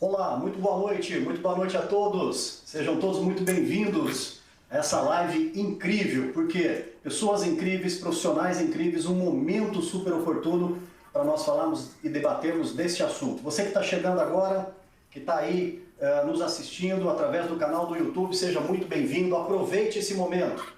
Olá, muito boa noite a todos. Sejam todos muito bem-vindos a essa live incrível, porque pessoas incríveis, profissionais incríveis, um momento super oportuno para nós falarmos e debatermos deste assunto. Você que está chegando agora, que está aí nos assistindo através do canal do YouTube, seja muito bem-vindo, aproveite esse momento.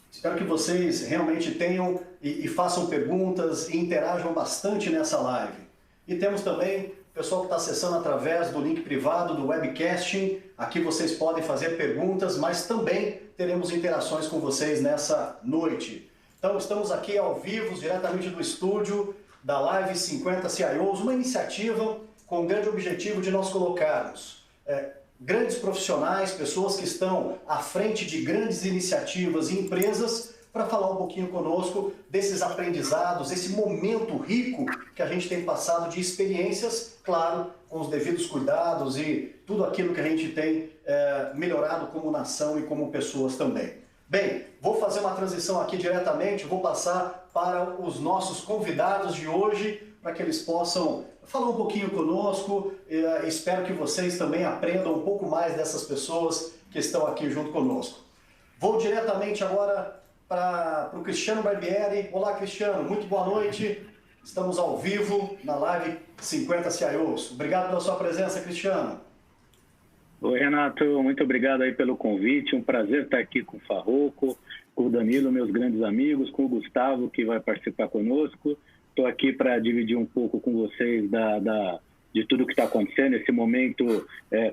Espero que vocês realmente tenham e façam perguntas e interajam bastante nessa live. E temos também o pessoal que está acessando através do link privado do webcasting. Aqui vocês podem fazer perguntas, mas também teremos interações com vocês nessa noite. Então estamos aqui ao vivo, diretamente do estúdio da Live 50 CIOs, uma iniciativa com o grande objetivo de nós colocarmos grandes profissionais, pessoas que estão à frente de grandes iniciativas e empresas, para falar um pouquinho conosco desses aprendizados, esse momento rico que a gente tem passado de experiências, claro, com os devidos cuidados e tudo aquilo que a gente tem melhorado como nação e como pessoas também. Bem, vou fazer uma transição aqui diretamente, vou passar para os nossos convidados de hoje, para que eles possam falar um pouquinho conosco. Espero que vocês também aprendam um pouco mais dessas pessoas que estão aqui junto conosco. Vou diretamente agora para o Cristiano Barbieri. Olá, Cristiano, muito boa noite. Estamos ao vivo na Live 50 CIOs. Obrigado pela sua presença, Cristiano. Oi, Renato, muito obrigado aí pelo convite. Um prazer estar aqui com o Farroco, com o Danilo, meus grandes amigos, com o Gustavo, que vai participar conosco. Estou aqui para dividir um pouco com vocês de tudo que está acontecendo, esse momento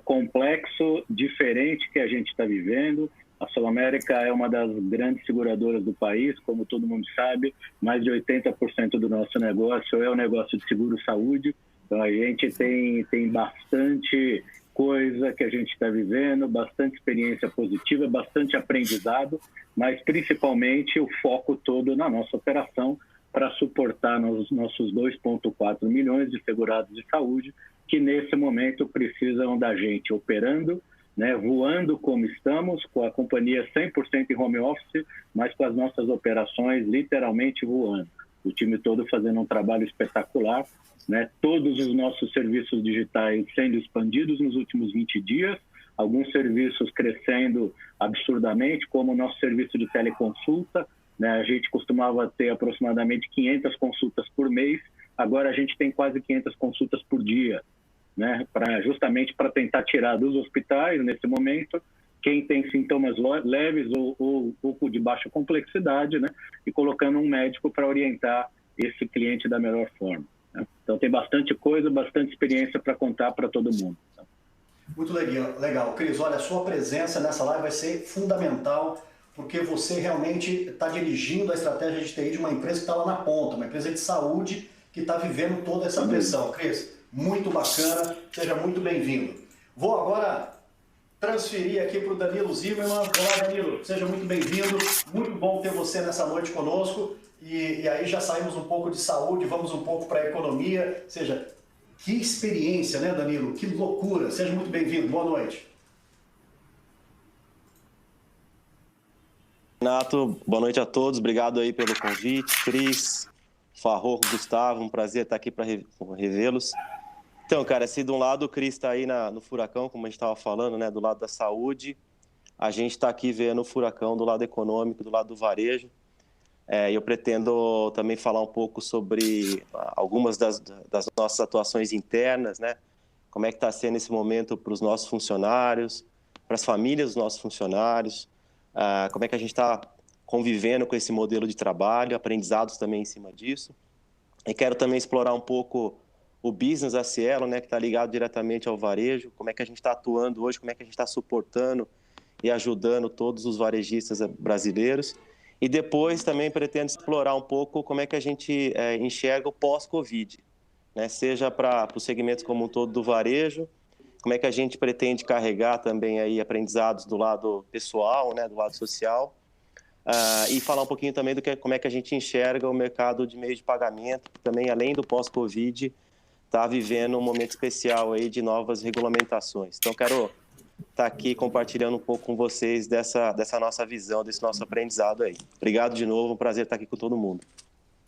complexo, diferente que a gente está vivendo. A Sul América é uma das grandes seguradoras do país, como todo mundo sabe, mais de 80% do nosso negócio é o negócio de seguro-saúde. Então a gente tem bastante coisa que a gente está vivendo, bastante experiência positiva, bastante aprendizado, mas principalmente o foco todo na nossa operação, para suportar os nossos 2,4 milhões de segurados de saúde, que nesse momento precisam da gente operando, né, voando como estamos, com a companhia 100% em home office, mas com as nossas operações literalmente voando. O time todo fazendo um trabalho espetacular, né, todos os nossos serviços digitais sendo expandidos nos últimos 20 dias, alguns serviços crescendo absurdamente, como o nosso serviço de teleconsulta. A gente costumava ter aproximadamente 500 consultas por mês, agora a gente tem quase 500 consultas por dia, né? Justamente para tentar tirar dos hospitais, nesse momento, quem tem sintomas leves ou de baixa complexidade, né? E colocando um médico para orientar esse cliente da melhor forma, né? Então tem bastante coisa, bastante experiência para contar para todo mundo. Muito legal. Cris, olha, a sua presença nessa live vai ser fundamental, porque você realmente está dirigindo a estratégia de TI de uma empresa que está lá na ponta, uma empresa de saúde que está vivendo toda essa pressão. Cris, muito bacana, seja muito bem-vindo. Vou agora transferir aqui para o Danilo Zimmermann. Olá, Danilo, seja muito bem-vindo, muito bom ter você nessa noite conosco. E aí já saímos um pouco de saúde, vamos um pouco para a economia, ou seja, que experiência, né, Danilo? Que loucura, seja muito bem-vindo, boa noite. Renato, boa noite a todos, obrigado aí pelo convite, Cris, Farroco, Gustavo, um prazer estar aqui para revê-los. Então, cara, se de um lado o Cris está aí no furacão, como a gente estava falando, né, do lado da saúde, a gente está aqui vendo o furacão do lado econômico, do lado do varejo. Eu pretendo também falar um pouco sobre algumas das nossas atuações internas, né, como é que está sendo esse momento para os nossos funcionários, para as famílias dos nossos funcionários, como é que a gente está convivendo com esse modelo de trabalho, aprendizados também em cima disso. E quero também explorar um pouco o business da Cielo, né, que está ligado diretamente ao varejo, como é que a gente está atuando hoje, como é que a gente está suportando e ajudando todos os varejistas brasileiros. E depois também pretendo explorar um pouco como é que a gente enxerga o pós-Covid, né, seja para os segmentos como um todo do varejo, como é que a gente pretende carregar também aí aprendizados do lado pessoal, né, do lado social, e falar um pouquinho também como é que a gente enxerga o mercado de meio de pagamento, que também, além do pós-Covid, está vivendo um momento especial aí de novas regulamentações. Então, quero estar aqui compartilhando um pouco com vocês dessa nossa visão, desse nosso aprendizado aí. Obrigado de novo, um prazer estar aqui com todo mundo.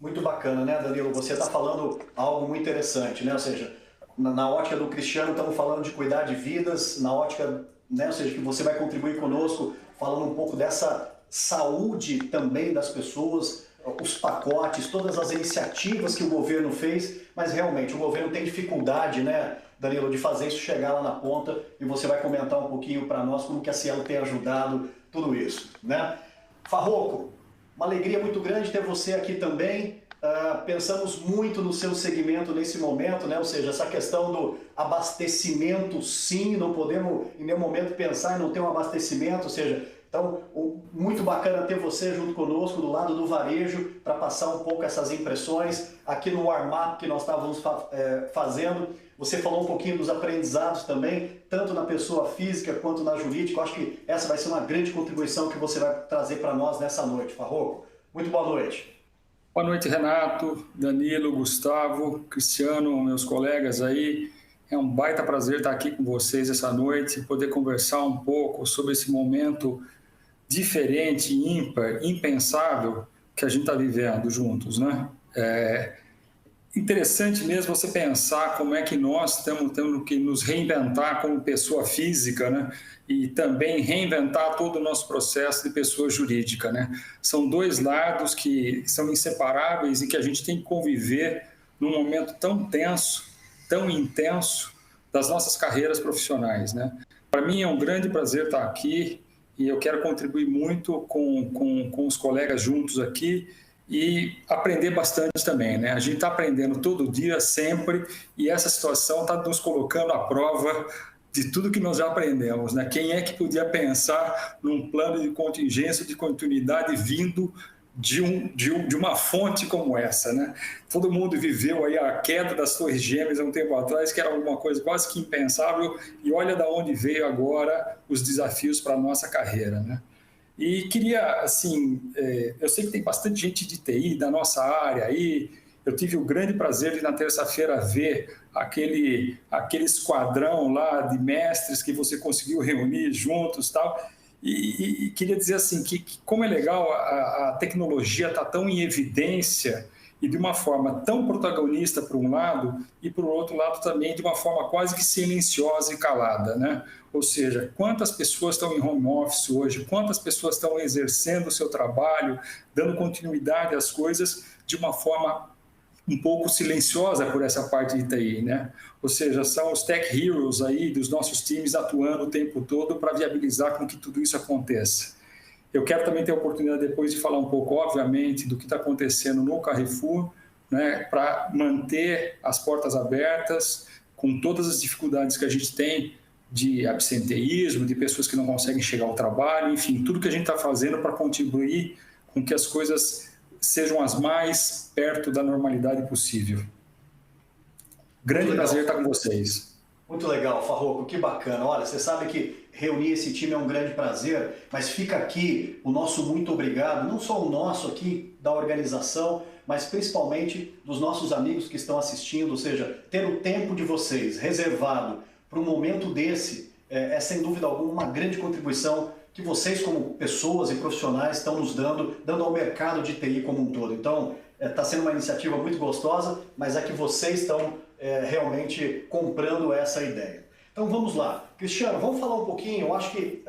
Muito bacana, né, Danilo? Você está falando algo muito interessante, né? Ou seja, na ótica do Cristiano, estamos falando de cuidar de vidas, na ótica, né, ou seja, que você vai contribuir conosco, falando um pouco dessa saúde também das pessoas, os pacotes, todas as iniciativas que o governo fez, mas realmente o governo tem dificuldade, né, Danilo, de fazer isso chegar lá na ponta, e você vai comentar um pouquinho para nós como que a Cielo tem ajudado tudo isso, né? Farroco, uma alegria muito grande ter você aqui também. Pensamos muito no seu segmento nesse momento, né? Ou seja, essa questão do abastecimento, sim, não podemos em nenhum momento pensar em não ter um abastecimento, ou seja, então muito bacana ter você junto conosco do lado do varejo para passar um pouco essas impressões aqui no warm-up que nós estávamos fazendo. Você falou um pouquinho dos aprendizados também, tanto na pessoa física quanto na jurídica. Eu acho que essa vai ser uma grande contribuição que você vai trazer para nós nessa noite, Farroco. Muito boa noite. Boa noite, Renato, Danilo, Gustavo, Cristiano, meus colegas aí. É um baita prazer estar aqui com vocês essa noite, poder conversar um pouco sobre esse momento diferente, ímpar, impensável que a gente está vivendo juntos, né? Interessante mesmo você pensar como é que nós estamos tendo que nos reinventar como pessoa física, né? E também reinventar todo o nosso processo de pessoa jurídica, né? São dois lados que são inseparáveis e que a gente tem que conviver num momento tão tenso, tão intenso das nossas carreiras profissionais, né? Para mim é um grande prazer estar aqui e eu quero contribuir muito com os colegas juntos aqui e aprender bastante também, né? A gente está aprendendo todo dia, sempre, e essa situação está nos colocando à prova de tudo que nós já aprendemos, né? Quem é que podia pensar num plano de contingência, de continuidade vindo de uma fonte como essa, né? Todo mundo viveu aí a queda das Torres Gêmeas há um tempo atrás, que era alguma coisa quase que impensável, e olha de onde veio agora os desafios para a nossa carreira, né? E queria, assim, eu sei que tem bastante gente de TI da nossa área aí. Eu tive o grande prazer de, na terça-feira, ver aquele esquadrão lá de mestres que você conseguiu reunir juntos e tal. E queria dizer, assim, que como é legal a tecnologia está tão em evidência e de uma forma tão protagonista por um lado e por outro lado também de uma forma quase que silenciosa e calada, né? Ou seja, quantas pessoas estão em home office hoje, quantas pessoas estão exercendo o seu trabalho, dando continuidade às coisas de uma forma um pouco silenciosa por essa parte de TI, né? Ou seja, são os tech heroes aí dos nossos times atuando o tempo todo para viabilizar com que tudo isso aconteça. Eu quero também ter a oportunidade depois de falar um pouco, obviamente, do que está acontecendo no Carrefour, né, para manter as portas abertas, com todas as dificuldades que a gente tem de absenteísmo, de pessoas que não conseguem chegar ao trabalho, enfim, tudo que a gente está fazendo para contribuir com que as coisas sejam as mais perto da normalidade possível. Grande prazer estar com vocês. Muito legal, Farroco, que bacana. Olha, você sabe que reunir esse time é um grande prazer, mas fica aqui o nosso muito obrigado, não só o nosso aqui da organização, mas principalmente dos nossos amigos que estão assistindo, ou seja, ter o tempo de vocês reservado para um momento desse é sem dúvida alguma uma grande contribuição que vocês como pessoas e profissionais estão nos dando ao mercado de TI como um todo. Então, está sendo uma iniciativa muito gostosa, mas é que vocês estão realmente comprando essa ideia. Então vamos lá. Cristiano, vamos falar um pouquinho, eu acho que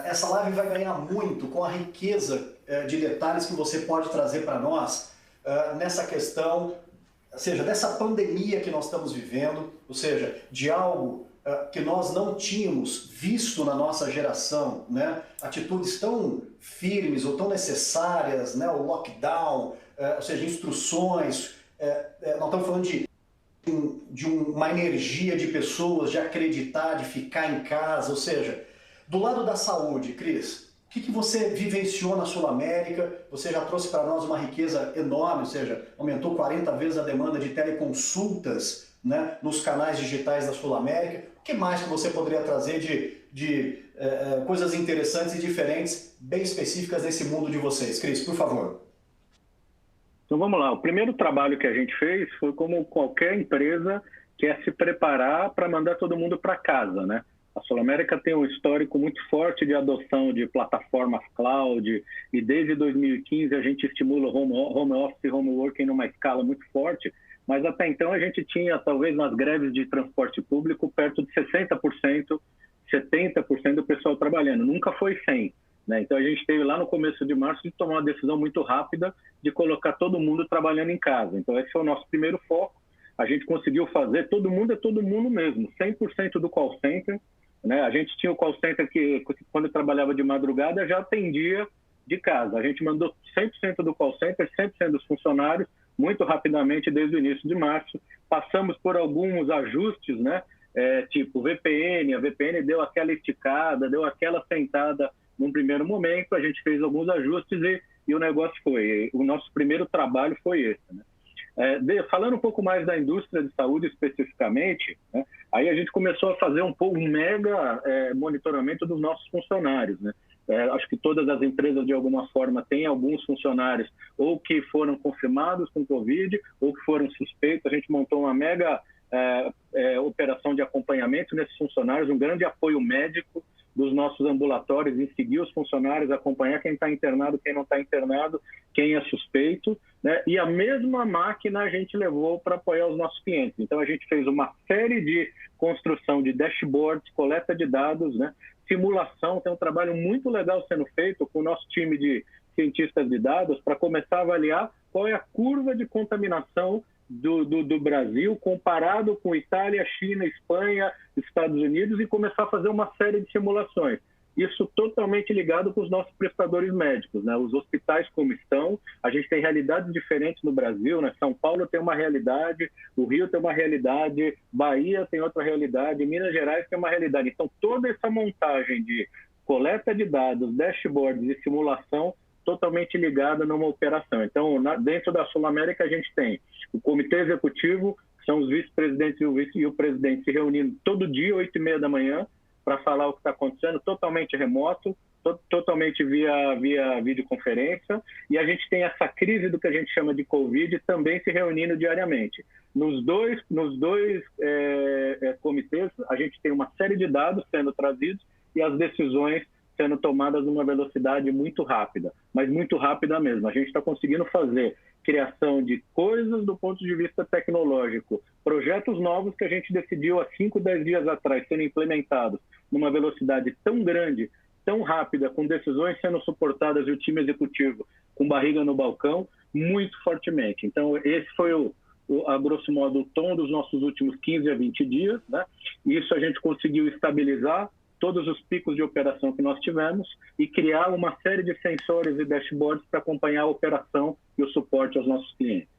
essa live vai ganhar muito com a riqueza de detalhes que você pode trazer para nós nessa questão, ou seja, dessa pandemia que nós estamos vivendo, ou seja, de algo que nós não tínhamos visto na nossa geração, né? Atitudes tão firmes ou tão necessárias, né? O lockdown, ou seja, instruções, nós estamos falando de uma energia de pessoas, de acreditar, de ficar em casa, ou seja, do lado da saúde, Cris, o que você vivenciou na Sul América? Você já trouxe para nós uma riqueza enorme, ou seja, aumentou 40 vezes a demanda de teleconsultas, né, nos canais digitais da Sul América. O que mais que você poderia trazer de coisas interessantes e diferentes, bem específicas nesse mundo de vocês? Cris, por favor. Então vamos lá, o primeiro trabalho que a gente fez foi como qualquer empresa que é se preparar para mandar todo mundo para casa, né? A Sul América tem um histórico muito forte de adoção de plataformas cloud e desde 2015 a gente estimula home office e home working numa escala muito forte, mas até então a gente tinha, talvez nas greves de transporte público, perto de 60%, 70% do pessoal trabalhando. Nunca foi 100%. Né? Então a gente teve lá no começo de março de tomar uma decisão muito rápida de colocar todo mundo trabalhando em casa. Então esse foi o nosso primeiro foco. A gente conseguiu fazer, todo mundo é todo mundo mesmo, 100% do call center. Né? A gente tinha o call center que, quando eu trabalhava de madrugada, já atendia de casa. A gente mandou 100% do call center, 100% dos funcionários, muito rapidamente desde o início de março. Passamos por alguns ajustes, né? Tipo VPN, a VPN deu aquela esticada, deu aquela sentada num primeiro momento, a gente fez alguns ajustes e o negócio foi. O nosso primeiro trabalho foi esse. Né? Falando um pouco mais da indústria de saúde especificamente, né? Aí a gente começou a fazer um mega monitoramento dos nossos funcionários. Né? Acho que todas as empresas, de alguma forma, têm alguns funcionários ou que foram confirmados com Covid ou que foram suspeitos. A gente montou uma mega operação de acompanhamento nesses funcionários, um grande apoio médico dos nossos ambulatórios em seguir os funcionários, acompanhar quem está internado, quem não está internado, quem é suspeito, né? E a mesma máquina a gente levou para apoiar os nossos clientes. Então a gente fez uma série de construção de dashboards, coleta de dados, né? Simulação, tem um trabalho muito legal sendo feito com o nosso time de cientistas de dados para começar a avaliar qual é a curva de contaminação do Brasil comparado com Itália, China, Espanha, Estados Unidos e começar a fazer uma série de simulações. Isso totalmente ligado com os nossos prestadores médicos, né? Os hospitais como estão, a gente tem realidades diferentes no Brasil, né? São Paulo tem uma realidade, o Rio tem uma realidade, Bahia tem outra realidade, Minas Gerais tem uma realidade. Então, toda essa montagem de coleta de dados, dashboards e simulação totalmente ligada numa operação. Então, dentro da Sul América, a gente tem o comitê executivo, que são os vice-presidentes e o presidente se reunindo todo dia, 8h30 da manhã, para falar o que está acontecendo, totalmente remoto, totalmente via videoconferência, e a gente tem essa crise do que a gente chama de Covid também se reunindo diariamente. Nos dois comitês, a gente tem uma série de dados sendo trazidos e as decisões sendo tomadas numa velocidade muito rápida, mas muito rápida mesmo. A gente está conseguindo fazer criação de coisas do ponto de vista tecnológico, projetos novos que a gente decidiu há 5, 10 dias atrás sendo implementados numa velocidade tão grande, tão rápida, com decisões sendo suportadas e o time executivo com barriga no balcão, muito fortemente. Então, esse foi a grosso modo, o tom dos nossos últimos 15 a 20 dias, né? Isso a gente conseguiu estabilizar todos os picos de operação que nós tivemos e criar uma série de sensores e dashboards para acompanhar a operação e o suporte aos nossos clientes.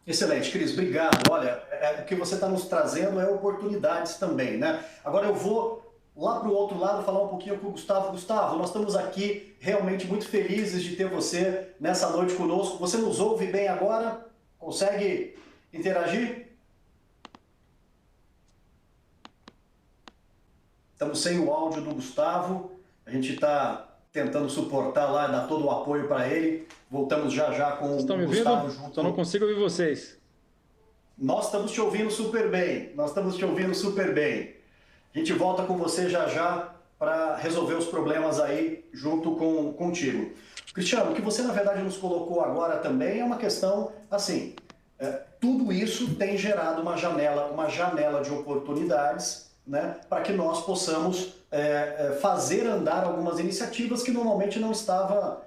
Excelente, Cris, obrigado. Olha, o que você está nos trazendo é oportunidades também, né? Agora eu vou lá para o outro lado falar um pouquinho com o Gustavo. Gustavo, nós estamos aqui realmente muito felizes de ter você nessa noite conosco. Você nos ouve bem agora? Consegue interagir? Estamos sem o áudio do Gustavo, a gente está tentando suportar lá, dar todo o apoio para ele. Voltamos já com o Gustavo junto. Só não consigo ouvir vocês. Nós estamos te ouvindo super bem, A gente volta com você já para resolver os problemas aí junto contigo. Cristiano, o que você na verdade nos colocou agora também é uma questão assim, tudo isso tem gerado uma janela de oportunidades, né, para que nós possamos fazer andar algumas iniciativas que normalmente não estava,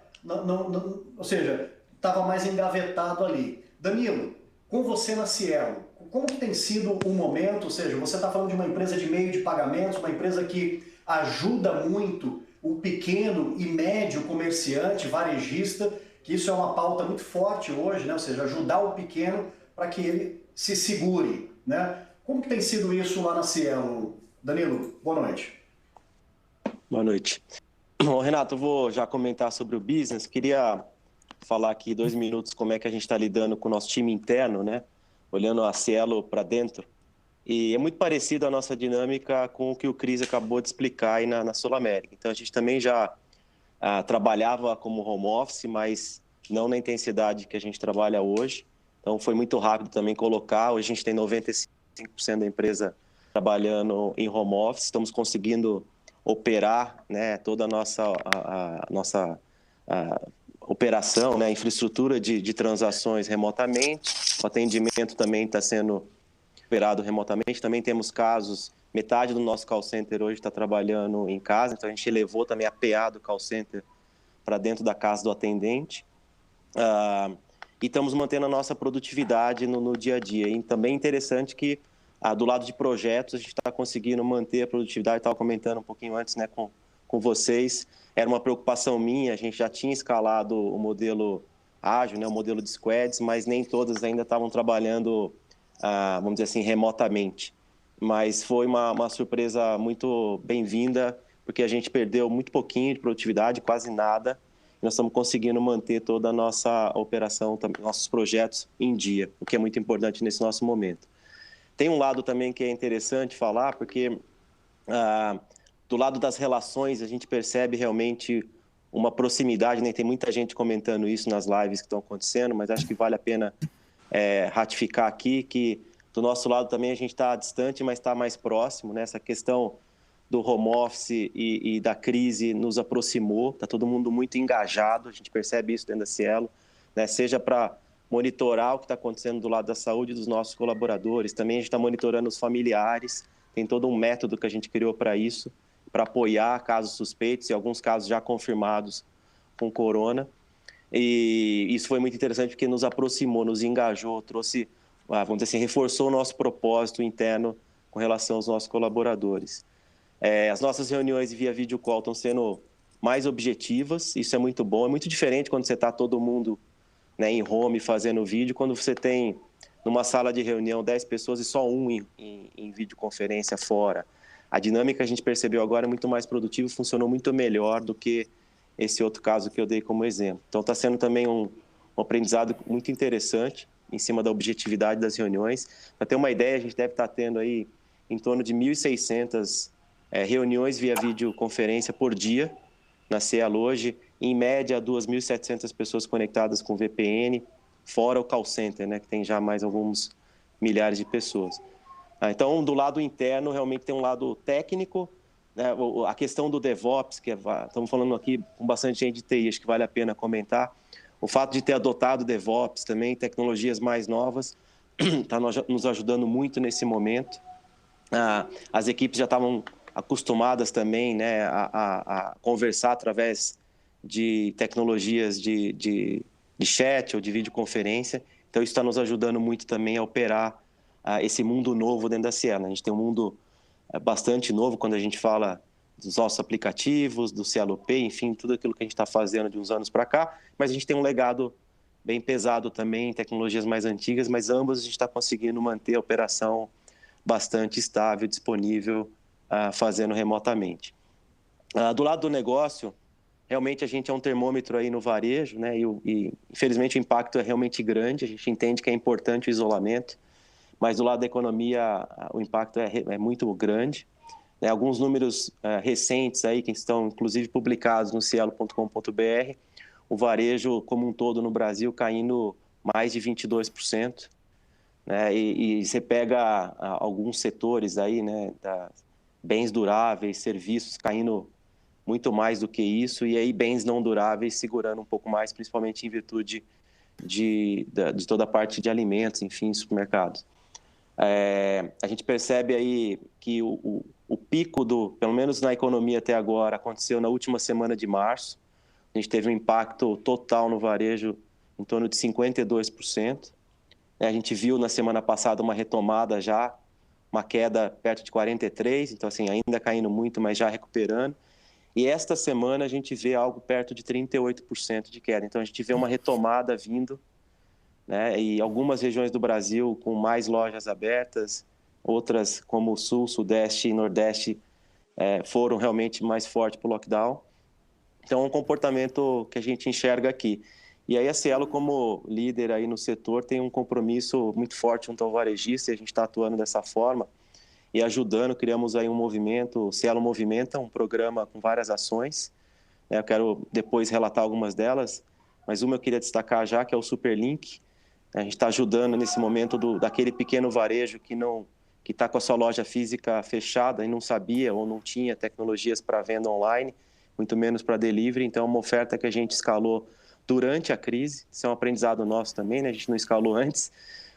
ou seja, estava mais engavetado ali. Danilo, com você na Cielo, como que tem sido o momento? Ou seja, você está falando de uma empresa de meio de pagamentos, uma empresa que ajuda muito o pequeno e médio comerciante, varejista, que isso é uma pauta muito forte hoje, né? Ou seja, ajudar o pequeno para que ele se segure, né? Como que tem sido isso lá na Cielo? Danilo, boa noite. Boa noite. Bom, Renato, eu vou já comentar sobre o business. Queria falar aqui 2 minutos como é que a gente está lidando com o nosso time interno, né? Olhando a Cielo para dentro. E é muito parecido a nossa dinâmica com o que o Cris acabou de explicar aí na Sul América. Então, a gente também já trabalhava como home office, mas não na intensidade que a gente trabalha hoje. Então, foi muito rápido também colocar. Hoje a gente tem 95% da empresa trabalhando em home office, estamos conseguindo operar, né, toda a nossa operação, né, a infraestrutura de transações remotamente. O atendimento também está sendo operado remotamente. Também temos casos, metade do nosso call center hoje está trabalhando em casa, então a gente elevou também a PA do call center para dentro da casa do atendente. E estamos mantendo a nossa produtividade no dia a dia. E também é interessante que, do lado de projetos, a gente está conseguindo manter a produtividade. Estava comentando um pouquinho antes, né, com vocês. Era uma preocupação minha, a gente já tinha escalado o modelo ágil, né, o modelo de squads, mas nem todas ainda estavam trabalhando, vamos dizer assim, remotamente. Mas foi uma surpresa muito bem-vinda, porque a gente perdeu muito pouquinho de produtividade, quase nada. Nós estamos conseguindo manter toda a nossa operação, nossos projetos em dia, o que é muito importante nesse nosso momento. Tem um lado também que é interessante falar, porque do lado das relações a gente percebe realmente uma proximidade, né? Tem muita gente comentando isso nas lives que estão acontecendo, mas acho que vale a pena ratificar aqui que do nosso lado também a gente está distante, mas está mais próximo, né? Essa questão do home office e da crise nos aproximou, está todo mundo muito engajado, a gente percebe isso dentro da Cielo, né? Seja para monitorar o que está acontecendo do lado da saúde dos nossos colaboradores, também a gente está monitorando os familiares, tem todo um método que a gente criou para isso, para apoiar casos suspeitos e alguns casos já confirmados com corona. E isso foi muito interessante porque nos aproximou, nos engajou, trouxe, vamos dizer assim, reforçou o nosso propósito interno com relação aos nossos colaboradores. As nossas reuniões via video call estão sendo mais objetivas, isso é muito bom, é muito diferente quando você está todo mundo, né, em home fazendo vídeo, quando você tem numa sala de reunião 10 pessoas e só um em videoconferência fora. A dinâmica que a gente percebeu agora é muito mais produtiva, funcionou muito melhor do que esse outro caso que eu dei como exemplo. Então está sendo também um aprendizado muito interessante em cima da objetividade das reuniões. Para ter uma ideia, a gente deve estar tendo aí em torno de 1.600 reuniões via videoconferência por dia na Cielo hoje, em média 2.700 pessoas conectadas com VPN, fora o call center, né, que tem já mais alguns milhares de pessoas. Então, do lado interno, realmente tem um lado técnico, né, a questão do DevOps, que estamos falando aqui com bastante gente de TI, acho que vale a pena comentar. O fato de ter adotado DevOps também, tecnologias mais novas, está nos ajudando muito nesse momento. As equipes já estavam acostumadas também, né, a conversar através de tecnologias de chat ou de videoconferência. Então, isso está nos ajudando muito também a operar esse mundo novo dentro da Cielo. A gente tem um mundo bastante novo quando a gente fala dos nossos aplicativos, do Cielo Pay, enfim, tudo aquilo que a gente está fazendo de uns anos para cá, mas a gente tem um legado bem pesado também em tecnologias mais antigas, mas ambas a gente está conseguindo manter a operação bastante estável, disponível, fazendo remotamente. Do lado do negócio, realmente a gente é um termômetro aí no varejo, né? E infelizmente o impacto é realmente grande, a gente entende que é importante o isolamento, mas do lado da economia o impacto é muito grande. Alguns números recentes aí, que estão inclusive publicados no cielo.com.br, o varejo como um todo no Brasil caindo mais de 22%. Né? E você pega alguns setores aí, né, bens duráveis, serviços caindo muito mais do que isso, e aí bens não duráveis segurando um pouco mais, principalmente em virtude de toda a parte de alimentos, enfim, supermercados. A gente percebe aí que o pico pelo menos na economia até agora, aconteceu na última semana de março. A gente teve um impacto total no varejo em torno de 52%. A gente viu na semana passada uma retomada já, uma queda perto de 43%, então assim, ainda caindo muito, mas já recuperando. E esta semana a gente vê algo perto de 38% de queda. Então a gente vê uma retomada vindo, né? E algumas regiões do Brasil com mais lojas abertas, outras como o Sul, Sudeste e Nordeste foram realmente mais fortes para o lockdown. Então é um comportamento que a gente enxerga aqui. E aí a Cielo, como líder aí no setor, tem um compromisso muito forte junto ao varejista, e a gente está atuando dessa forma e ajudando. Criamos aí um movimento, Cielo Movimenta, um programa com várias ações. Eu quero depois relatar algumas delas, mas uma eu queria destacar já, que é o Superlink. A gente está ajudando nesse momento daquele pequeno varejo que está com a sua loja física fechada e não sabia ou não tinha tecnologias para venda online, muito menos para delivery. Então, é uma oferta que a gente escalou durante a crise. Isso é um aprendizado nosso também, né? A gente não escalou antes,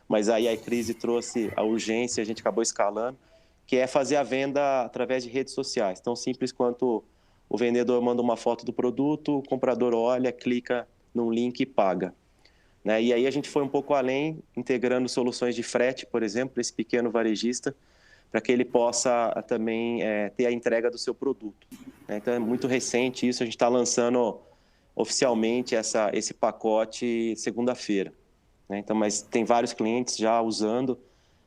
mas aí a crise trouxe a urgência, a gente acabou escalando, que é fazer a venda através de redes sociais. Tão simples quanto o vendedor manda uma foto do produto, o comprador olha, clica num link e paga. Né? E aí a gente foi um pouco além, integrando soluções de frete, por exemplo, para esse pequeno varejista, para que ele possa também ter a entrega do seu produto. Né? Então é muito recente isso, a gente está lançando oficialmente esse pacote segunda-feira. Né? Então, mas tem vários clientes já usando,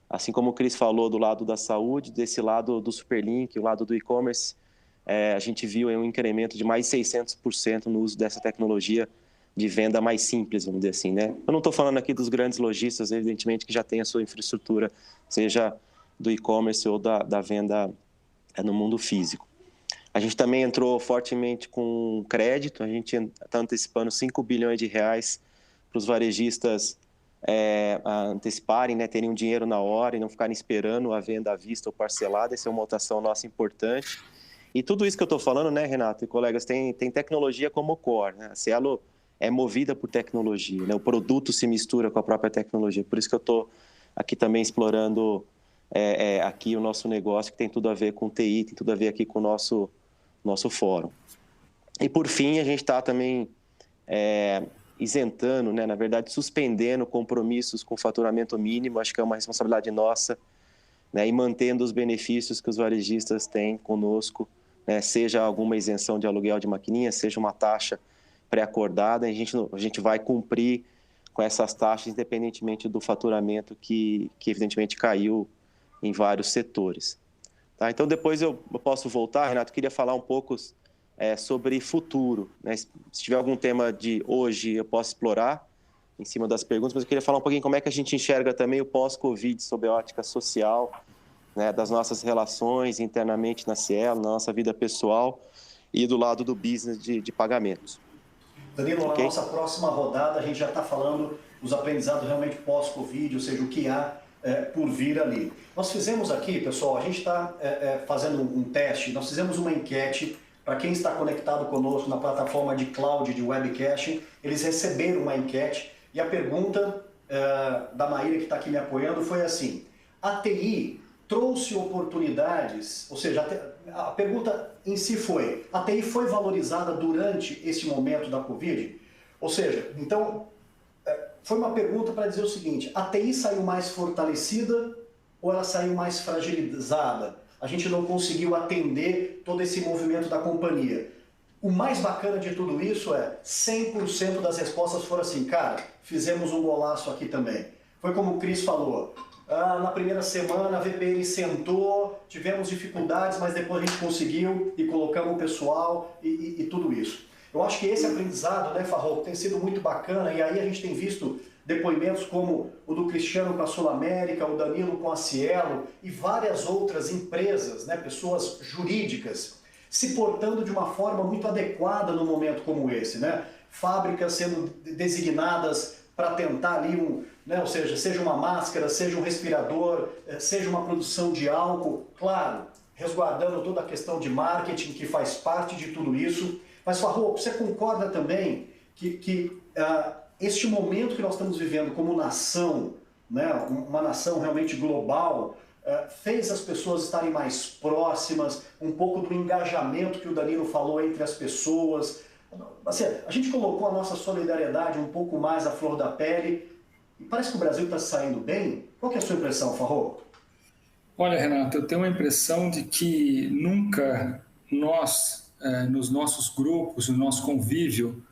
assim como o Cris falou do lado da saúde, desse lado do Superlink, o lado do e-commerce, a gente viu um incremento de mais de 600% no uso dessa tecnologia de venda mais simples, vamos dizer assim, né? Eu não estou falando aqui dos grandes lojistas, evidentemente, que já tem a sua infraestrutura, seja do e-commerce ou da venda no mundo físico. A gente também entrou fortemente com crédito, a gente está antecipando 5 bilhões de reais para os varejistas anteciparem, né, terem um dinheiro na hora e não ficarem esperando a venda à vista ou parcelada. Essa é uma alteração nossa importante. E tudo isso que eu estou falando, né, Renato e colegas, tem tecnologia como core, né? A Cielo é movida por tecnologia, né? O produto se mistura com a própria tecnologia. Por isso que eu estou aqui também explorando aqui o nosso negócio, que tem tudo a ver com TI, tem tudo a ver aqui com o nosso fórum. E, por fim, a gente está também isentando, né, na verdade, suspendendo compromissos com faturamento mínimo, acho que é uma responsabilidade nossa, né, e mantendo os benefícios que os varejistas têm conosco, né, seja alguma isenção de aluguel de maquininha, seja uma taxa pré-acordada, a gente vai cumprir com essas taxas, independentemente do faturamento que evidentemente caiu em vários setores. Tá? Então, depois eu posso voltar, Renato, queria falar um pouco sobre futuro. Né? Se tiver algum tema de hoje, eu posso explorar em cima das perguntas, mas eu queria falar um pouquinho como é que a gente enxerga também o pós-Covid sob a ótica social, né, das nossas relações internamente na Cielo, na nossa vida pessoal e do lado do business de pagamentos. Danilo, na nossa próxima rodada a gente já está falando dos aprendizados realmente pós-Covid, ou seja, o que há por vir ali. Nós fizemos aqui, pessoal, a gente está fazendo um teste, nós fizemos uma enquete para quem está conectado conosco na plataforma de cloud de webcaching, eles receberam uma enquete e a pergunta da Maíra, que está aqui me apoiando, foi assim: a TI trouxe oportunidades, ou seja, a pergunta em si foi: a TI foi valorizada durante esse momento da Covid? Ou seja, então, foi uma pergunta para dizer o seguinte: a TI saiu mais fortalecida ou ela saiu mais fragilizada? A gente não conseguiu atender todo esse movimento da companhia. O mais bacana de tudo isso 100% das respostas foram assim: cara, fizemos um golaço aqui também. Foi como o Cris falou, na primeira semana a VPN sentou, tivemos dificuldades, mas depois a gente conseguiu e colocamos o pessoal e tudo isso. Eu acho que esse aprendizado, né, Farroco, tem sido muito bacana, e aí a gente tem visto depoimentos como o do Cristiano com a Sul América, o Danilo com a Cielo e várias outras empresas, né, pessoas jurídicas, se portando de uma forma muito adequada num momento como esse, né? Fábricas sendo designadas para tentar ali né, ou seja uma máscara, seja um respirador, seja uma produção de álcool, claro, resguardando toda a questão de marketing que faz parte de tudo isso. Mas, Farroco, você concorda também que este momento que nós estamos vivendo como nação, né, uma nação realmente global, fez as pessoas estarem mais próximas, um pouco do engajamento que o Danilo falou entre as pessoas? Assim, a gente colocou a nossa solidariedade um pouco mais à flor da pele e parece que o Brasil está saindo bem. Qual que é a sua impressão, Farroco? Olha, Renato, eu tenho a impressão de que nunca nós, nos nossos grupos, no nosso convívio,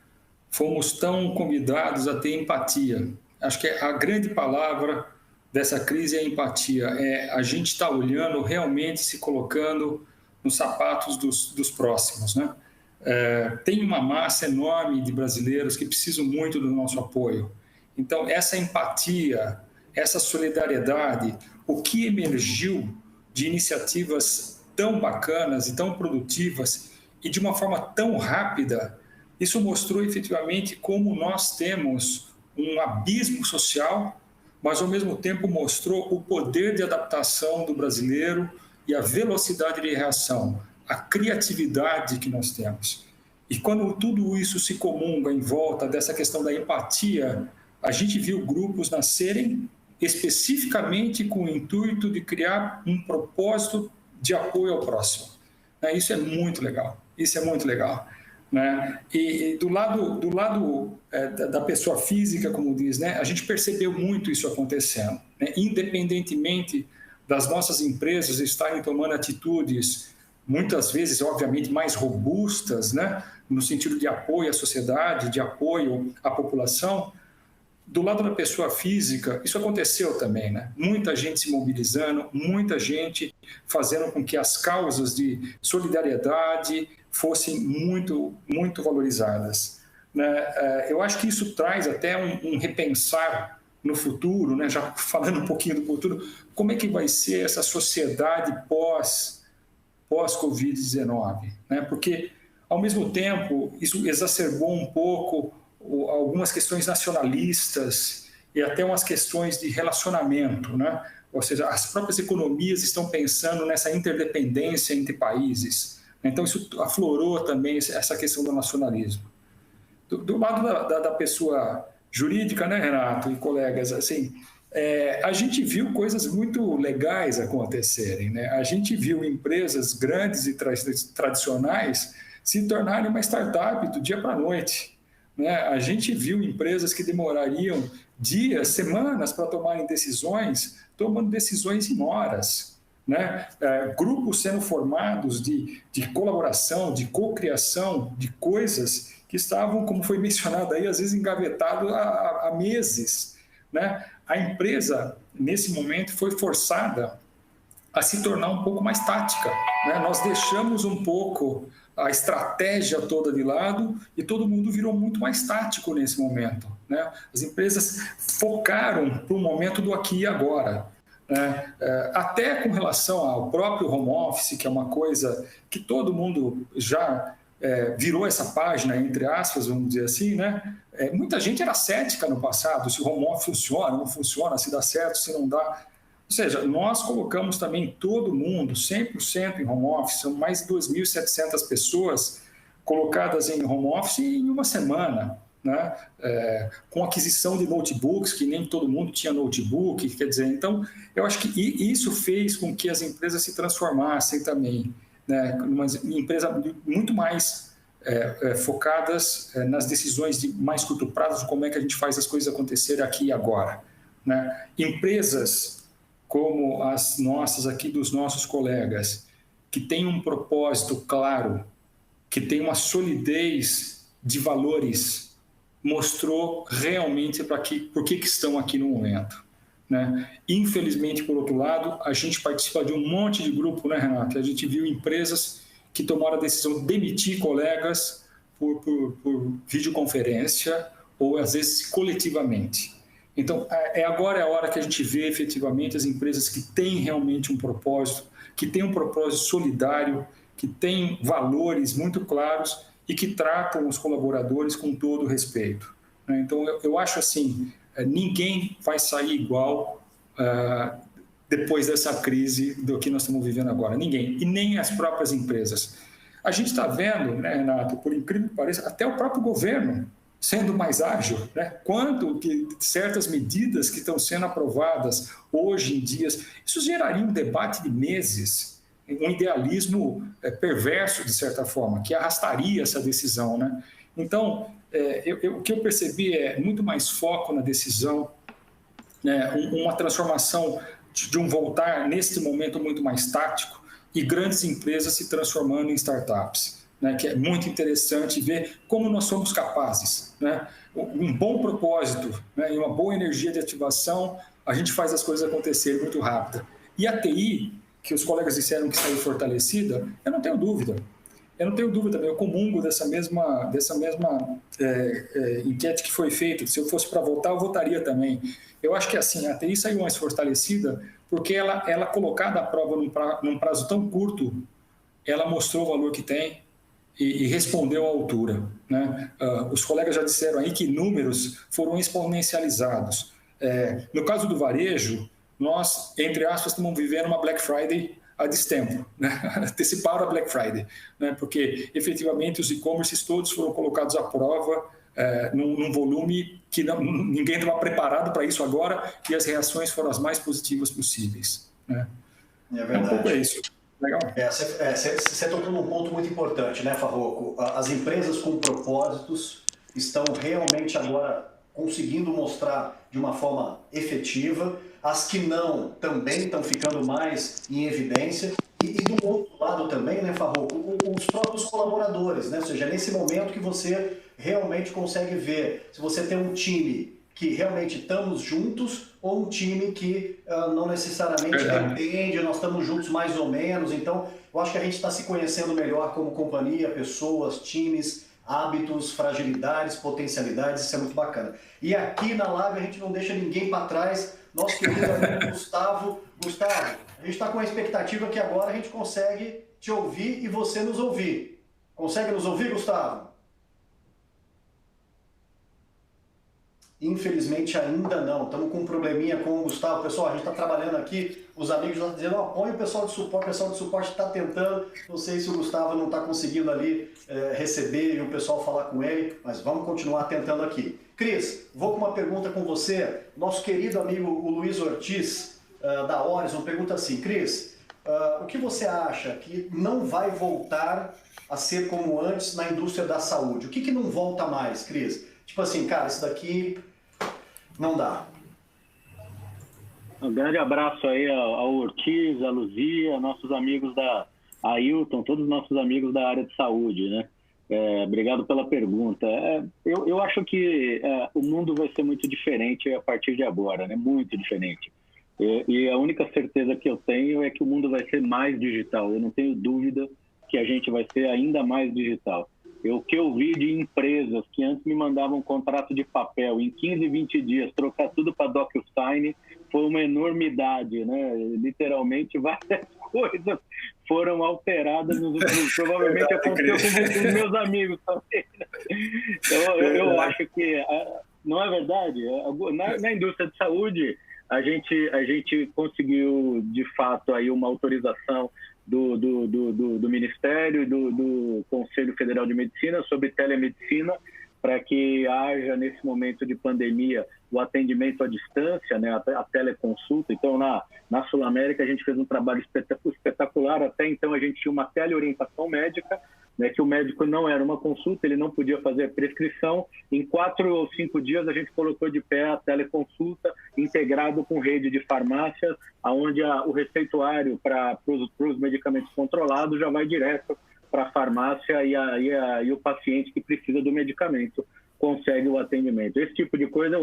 fomos tão convidados a ter empatia. Acho que a grande palavra dessa crise é a empatia. A gente está olhando, realmente se colocando nos sapatos dos próximos, né? Tem uma massa enorme de brasileiros que precisam muito do nosso apoio. Então, essa empatia, essa solidariedade, o que emergiu de iniciativas tão bacanas e tão produtivas e de uma forma tão rápida, isso mostrou efetivamente como nós temos um abismo social, mas ao mesmo tempo mostrou o poder de adaptação do brasileiro e a velocidade de reação, a criatividade que nós temos. E quando tudo isso se comunga em volta dessa questão da empatia, a gente viu grupos nascerem especificamente com o intuito de criar um propósito de apoio ao próximo. Isso é muito legal, isso é muito legal. Né? E do lado da pessoa física, como diz, né, a gente percebeu muito isso acontecendo. Né? Independentemente das nossas empresas estarem tomando atitudes, muitas vezes, obviamente, mais robustas, né, no sentido de apoio à sociedade, de apoio à população, do lado da pessoa física, isso aconteceu também, né? Muita gente se mobilizando, muita gente fazendo com que as causas de solidariedade fossem muito, muito valorizadas. Né? Eu acho que isso traz até um repensar no futuro, né? Já falando um pouquinho do futuro, como é que vai ser essa sociedade pós-Covid-19? Né? Porque, ao mesmo tempo, isso exacerbou um pouco algumas questões nacionalistas e até umas questões de relacionamento, né? Ou seja, as próprias economias estão pensando nessa interdependência entre países. Então, isso aflorou também essa questão do nacionalismo. Do lado da pessoa jurídica, né, Renato e colegas, assim, a gente viu coisas muito legais acontecerem, né? A gente viu empresas grandes e tradicionais se tornarem uma startup do dia para a noite. Né? A gente viu empresas que demorariam dias, semanas para tomarem decisões, tomando decisões em horas. Né? Grupos sendo formados de colaboração, de cocriação, de coisas que estavam, como foi mencionado aí, às vezes engavetados há meses. Né? A empresa, nesse momento, foi forçada a se tornar um pouco mais tática. Né? Nós deixamos um pouco a estratégia toda de lado e todo mundo virou muito mais tático nesse momento. Né? As empresas focaram para o momento do aqui e agora. Né? Até com relação ao próprio home office, que é uma coisa que todo mundo já virou essa página, entre aspas, vamos dizer assim, né? Muita gente era cética no passado, se o home office funciona, não funciona, se dá certo, se não dá. Ou seja, nós colocamos também todo mundo, 100% em home office, são mais de 2.700 pessoas colocadas em home office em uma semana, né? Com aquisição de notebooks, que nem todo mundo tinha notebook, quer dizer, então, eu acho que isso fez com que as empresas se transformassem também, né? Uma empresa muito mais focadas nas decisões de mais curto prazo, como é que a gente faz as coisas acontecerem aqui e agora. Né? Empresas como as nossas aqui, dos nossos colegas, que têm um propósito claro, que tem uma solidez de valores, mostrou realmente por que estão aqui no momento. Né? Infelizmente, por outro lado, a gente participa de um monte de grupo, né, Renato? A gente viu empresas que tomaram a decisão de demitir colegas por videoconferência ou, às vezes, coletivamente. Então, agora é a hora que a gente vê efetivamente as empresas que têm realmente um propósito, que têm um propósito solidário, que têm valores muito claros e que tratam os colaboradores com todo o respeito. Então, eu acho assim, ninguém vai sair igual depois dessa crise do que nós estamos vivendo agora. Ninguém, e nem as próprias empresas. A gente está vendo, né, Renato, por incrível que pareça, até o próprio governo sendo mais ágil, né? Quanto que certas medidas que estão sendo aprovadas hoje em dia, isso geraria um debate de meses, um idealismo perverso, de certa forma, que arrastaria essa decisão, né? Então, o que eu percebi é muito mais foco na decisão, né? Uma transformação de um voltar, neste momento, muito mais tático, e grandes empresas se transformando em startups. Né, que é muito interessante ver como nós somos capazes. Né? Um bom propósito, né, e uma boa energia de ativação, a gente faz as coisas acontecerem muito rápido. E a TI, que os colegas disseram que saiu fortalecida, eu não tenho dúvida. Eu comungo dessa mesma enquete que foi feita. Se eu fosse para votar, eu votaria também. Eu acho que assim, a TI saiu mais fortalecida porque ela colocada à prova num prazo tão curto, ela mostrou o valor que tem, e respondeu à altura. Né? Os colegas já disseram aí que números foram exponencializados. No caso do varejo, nós, entre aspas, estamos vivendo uma Black Friday a destempo, né? Anteciparam a Black Friday, né? Porque efetivamente os e-commerces todos foram colocados à prova num volume que ninguém estava preparado para isso agora, e as reações foram as mais positivas possíveis, né? É verdade. Um pouco isso. Legal. Você tocou num ponto muito importante, né, Farroco? As empresas com propósitos estão realmente agora conseguindo mostrar de uma forma efetiva. As que não também estão ficando mais em evidência. E do outro lado também, né, Farroco, os próprios colaboradores, né? Ou seja, nesse momento que você realmente consegue ver se você tem um time que realmente estamos juntos ou um time que não necessariamente depende, nós estamos juntos mais ou menos. Então, eu acho que a gente está se conhecendo melhor como companhia, pessoas, times, hábitos, fragilidades, potencialidades, isso é muito bacana. E aqui na live a gente não deixa ninguém para trás. Nosso querido amigo Gustavo, a gente está com a expectativa que agora a gente consegue te ouvir e você nos ouvir. Consegue nos ouvir, Gustavo? Infelizmente ainda não, estamos com um probleminha com o Gustavo. Pessoal, a gente está trabalhando aqui, os amigos estão dizendo, apoia o pessoal de suporte está tentando, não sei se o Gustavo não está conseguindo ali receber e o pessoal falar com ele, mas vamos continuar tentando aqui. Cris, vou com uma pergunta com você. Nosso querido amigo o Luiz Ortiz, da Horizon, pergunta assim, Cris, o que você acha que não vai voltar a ser como antes na indústria da saúde? O que não volta mais, Cris? Tipo assim, cara, isso daqui não dá. Um grande abraço aí ao Ortiz, à Luzia, nossos amigos da Ailton, todos os nossos amigos da área de saúde, né? Obrigado pela pergunta. Eu acho que o mundo vai ser muito diferente a partir de agora, né? Muito diferente. E a única certeza que eu tenho é que o mundo vai ser mais digital. Eu não tenho dúvida que a gente vai ser ainda mais digital. O que eu vi de empresas que antes me mandavam um contrato de papel em 15, 20 dias, trocar tudo para DocuSign, foi uma enormidade, né? Literalmente várias coisas foram alteradas nos últimos... Provavelmente aconteceu com os meus amigos também. Eu acho que... Não é verdade? Na indústria de saúde, a gente conseguiu, de fato, aí uma autorização do Ministério e do Conselho Federal de Medicina sobre telemedicina, para que haja, nesse momento de pandemia, o atendimento à distância, né, a teleconsulta. Então, na Sul América, a gente fez um trabalho espetacular. Até então, a gente tinha uma teleorientação médica, né, que o médico não era uma consulta, ele não podia fazer prescrição. Em 4 ou 5 dias, a gente colocou de pé a teleconsulta, integrado com rede de farmácias, onde o receituário para os medicamentos controlados já vai direto para a farmácia e o paciente que precisa do medicamento consegue o atendimento. Esse tipo de coisa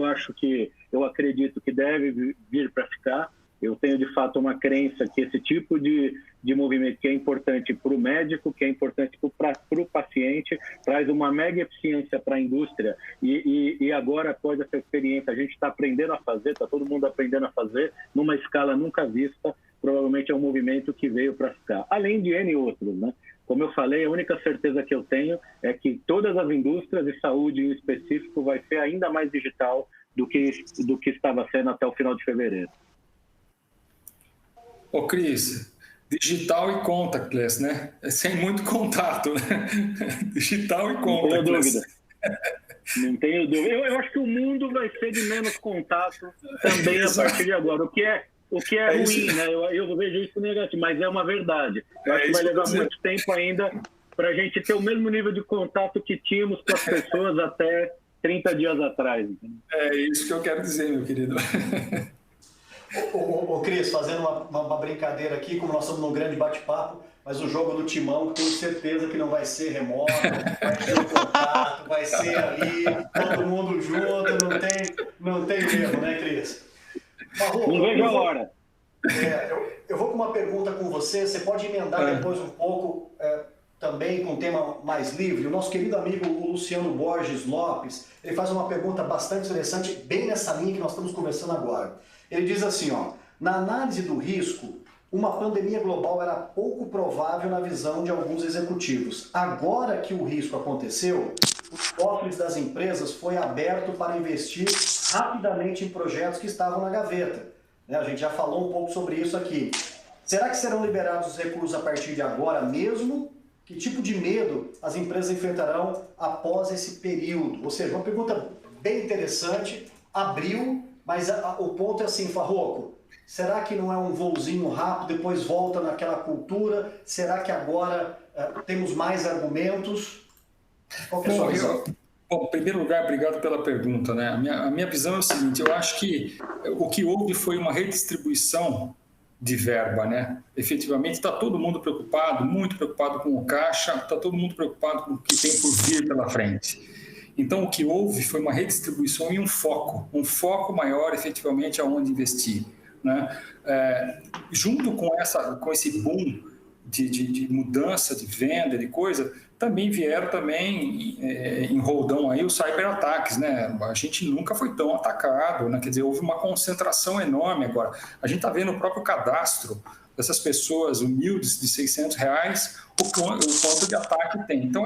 eu acredito que deve vir para ficar. Eu tenho, de fato, uma crença que esse tipo de movimento que é importante para o médico, que é importante para o paciente, traz uma mega eficiência para a indústria. E agora, após essa experiência, a gente está aprendendo a fazer, está todo mundo aprendendo a fazer, numa escala nunca vista. Provavelmente é um movimento que veio para ficar. Além de N outros, né? Como eu falei, a única certeza que eu tenho é que todas as indústrias, e saúde em específico, vai ser ainda mais digital do que estava sendo até o final de fevereiro. Ô, Cris, digital e contactless, né? Sem muito contato, né? Digital e contactless. Não tenho dúvida. Eu acho que o mundo vai ser de menos contato também a partir de agora. O que é ruim, né? Eu vejo isso negativo, mas é uma verdade. Eu acho que vai levar muito tempo ainda para a gente ter o mesmo nível de contato que tínhamos com as pessoas até 30 dias atrás. É isso que eu quero dizer, meu querido. Ô Cris, fazendo uma brincadeira aqui, como nós estamos num grande bate-papo, mas o jogo do Timão, tenho certeza que não vai ser remoto, vai ter contato, vai ser ali, todo mundo junto, não tem erro, né, Cris? Farroco, não vejo a hora. Eu vou com uma pergunta com você, você pode emendar depois um pouco, também com um tema mais livre. O nosso querido amigo o Luciano Borges Lopes, ele faz uma pergunta bastante interessante, bem nessa linha que nós estamos conversando agora. Ele diz assim, na análise do risco, uma pandemia global era pouco provável na visão de alguns executivos. Agora que o risco aconteceu, os cofres das empresas foi aberto para investir rapidamente em projetos que estavam na gaveta. A gente já falou um pouco sobre isso aqui. Será que serão liberados os recursos a partir de agora mesmo? Que tipo de medo as empresas enfrentarão após esse período? Ou seja, uma pergunta bem interessante, abriu, mas o ponto é assim, Farroco, será que não é um voozinho rápido, depois volta naquela cultura? Será que agora temos mais argumentos? Qual que é a sua visão? Bom, em primeiro lugar, obrigado pela pergunta, né? A minha visão é o seguinte, eu acho que o que houve foi uma redistribuição de verba, né? Efetivamente, está todo mundo preocupado, muito preocupado com o caixa, está todo mundo preocupado com o que tem por vir pela frente. Então, o que houve foi uma redistribuição e um foco maior, efetivamente, aonde investir, né? Junto com esse boom de mudança de venda, de coisa, também vieram em roldão aí os cyberataques, né? A gente nunca foi tão atacado, né? Quer dizer, houve uma concentração enorme agora. A gente está vendo o próprio cadastro dessas pessoas humildes de R$600, o quanto de ataque tem. Então,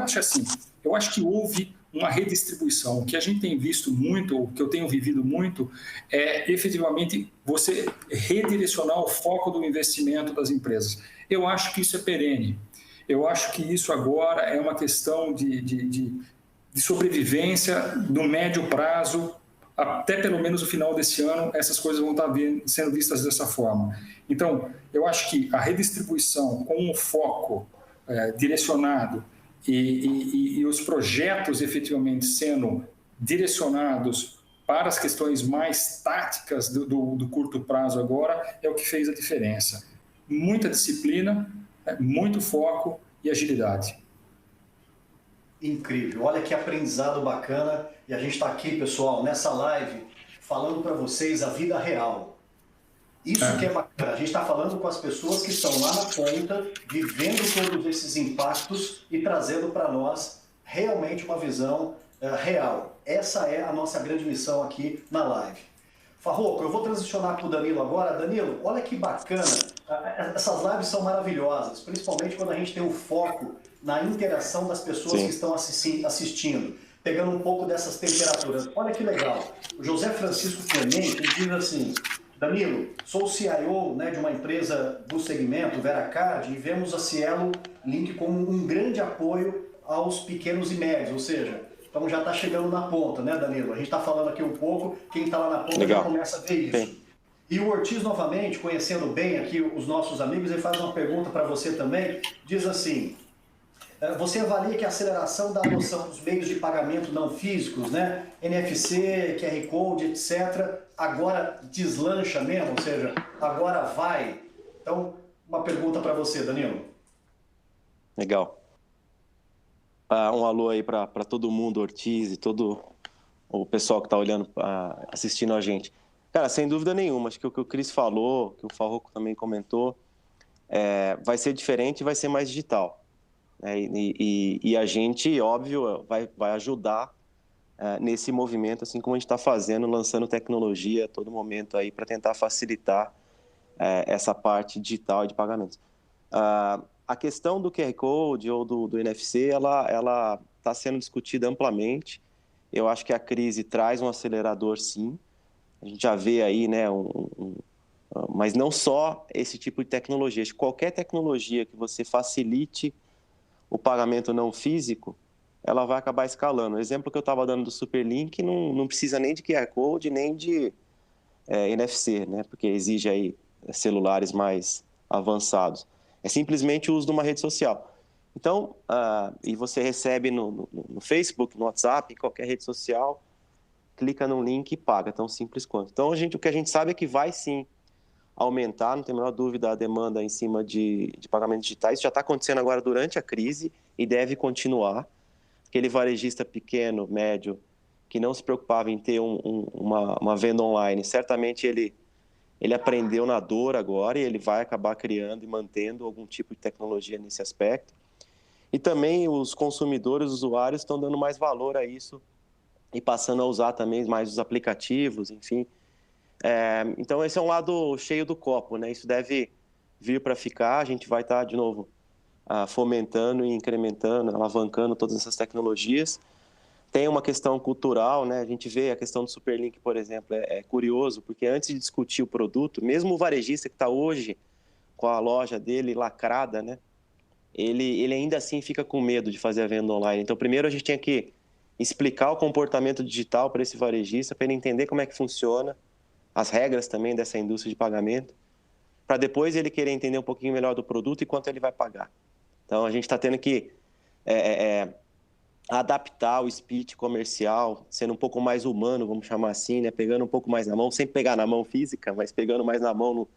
eu acho que houve uma redistribuição. O que a gente tem visto muito, o que eu tenho vivido muito, é efetivamente você redirecionar o foco do investimento das empresas. Eu acho que isso é perene. Eu acho que isso agora é uma questão de sobrevivência no médio prazo, até pelo menos o final desse ano, essas coisas vão estar sendo vistas dessa forma. Então, eu acho que a redistribuição com um foco direcionado e os projetos efetivamente sendo direcionados para as questões mais táticas do curto prazo agora é o que fez a diferença. Muita disciplina, muito foco e agilidade. Incrível, olha que aprendizado bacana, e a gente está aqui, pessoal, nessa live, falando para vocês a vida real. Isso que é bacana, a gente está falando com as pessoas que estão lá na ponta, vivendo todos esses impactos e trazendo para nós realmente uma visão real. Essa é a nossa grande missão aqui na live. Farroco, eu vou transicionar para o Danilo agora. Danilo, olha que bacana, essas lives são maravilhosas, principalmente quando a gente tem o foco na interação das pessoas que estão assistindo, pegando um pouco dessas temperaturas. Olha que legal, o José Francisco Clemente diz assim: Danilo, sou o CIO, né, de uma empresa do segmento, Veracard, e vemos a Cielo Link como um grande apoio aos pequenos e médios, ou seja, então já está chegando na ponta, né, Danilo? A gente está falando aqui um pouco, quem está lá na ponta já começa a ver isso. Sim. E o Ortiz, novamente, conhecendo bem aqui os nossos amigos, ele faz uma pergunta para você também, diz assim: você avalia que a aceleração da adoção dos meios de pagamento não físicos, né, NFC, QR Code, etc., agora deslancha mesmo, ou seja, agora vai? Então, uma pergunta para você, Danilo. Legal. Um alô aí para todo mundo, Ortiz e todo o pessoal que está olhando, assistindo a gente. Cara, sem dúvida nenhuma, acho que o que o Cris falou, que o Farroco também comentou, vai ser diferente e vai ser mais digital. E a gente, óbvio, vai ajudar nesse movimento, assim como a gente está fazendo, lançando tecnologia a todo momento aí para tentar facilitar essa parte digital de pagamentos. A questão do QR Code ou do NFC, ela está sendo discutida amplamente. Eu acho que a crise traz um acelerador, sim. A gente já vê aí, né, mas não só esse tipo de tecnologia. Qualquer tecnologia que você facilite o pagamento não físico, ela vai acabar escalando. O exemplo que eu estava dando do Superlink não precisa nem de QR Code, nem de NFC, né, porque exige aí celulares mais avançados. É simplesmente o uso de uma rede social. Então, e você recebe no Facebook, no WhatsApp, em qualquer rede social, clica no link e paga, tão simples quanto. Então, o que a gente sabe é que vai sim aumentar, não tem a menor dúvida, a demanda em cima de pagamentos digitais. Isso já está acontecendo agora durante a crise e deve continuar. Aquele varejista pequeno, médio, que não se preocupava em ter uma venda online, certamente ele aprendeu na dor agora e ele vai acabar criando e mantendo algum tipo de tecnologia nesse aspecto. E também os consumidores, os usuários, estão dando mais valor a isso e passando a usar também mais os aplicativos, enfim. Então, esse é um lado cheio do copo, né? Isso deve vir para ficar. A gente vai estar, de novo, fomentando e incrementando, alavancando todas essas tecnologias. Tem uma questão cultural, né? A gente vê a questão do Superlink, por exemplo, é curioso, porque antes de discutir o produto, mesmo o varejista que está hoje com a loja dele lacrada, né? Ele ainda assim fica com medo de fazer a venda online. Então, primeiro a gente tinha que explicar o comportamento digital para esse varejista, para ele entender como é que funciona, as regras também dessa indústria de pagamento, para depois ele querer entender um pouquinho melhor do produto e quanto ele vai pagar. Então, a gente está tendo que adaptar o speech comercial, sendo um pouco mais humano, vamos chamar assim, né? Pegando um pouco mais na mão, sem pegar na mão física, mas pegando mais na mão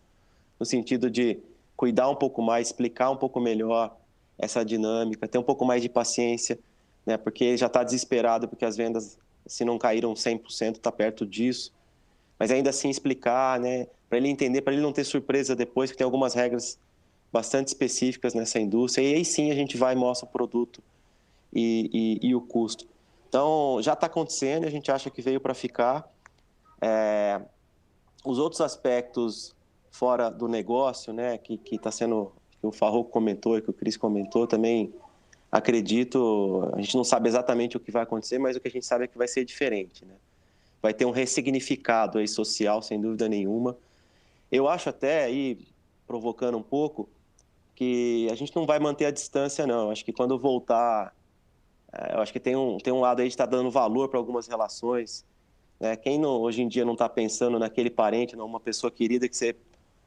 no sentido de cuidar um pouco mais, explicar um pouco melhor essa dinâmica, ter um pouco mais de paciência, né? Porque ele já está desesperado, porque as vendas, se não caíram 100%, está perto disso. Mas ainda assim explicar, né? Para ele entender, para ele não ter surpresa depois, que tem algumas regras bastante específicas nessa indústria. E aí sim a gente vai e mostra o produto e o custo. Então, já está acontecendo, a gente acha que veio para ficar. Os outros aspectos fora do negócio, né, que está sendo, que o Farroco comentou e que o Cris comentou, também acredito, a gente não sabe exatamente o que vai acontecer, mas o que a gente sabe é que vai ser diferente, né? Vai ter um ressignificado aí social, sem dúvida nenhuma. Eu acho até, aí, provocando um pouco, que a gente não vai manter a distância, não. Acho que quando voltar, eu acho que tem um lado aí de estar dando valor para algumas relações, né? Quem não, hoje em dia não está pensando naquele parente, numa pessoa querida que você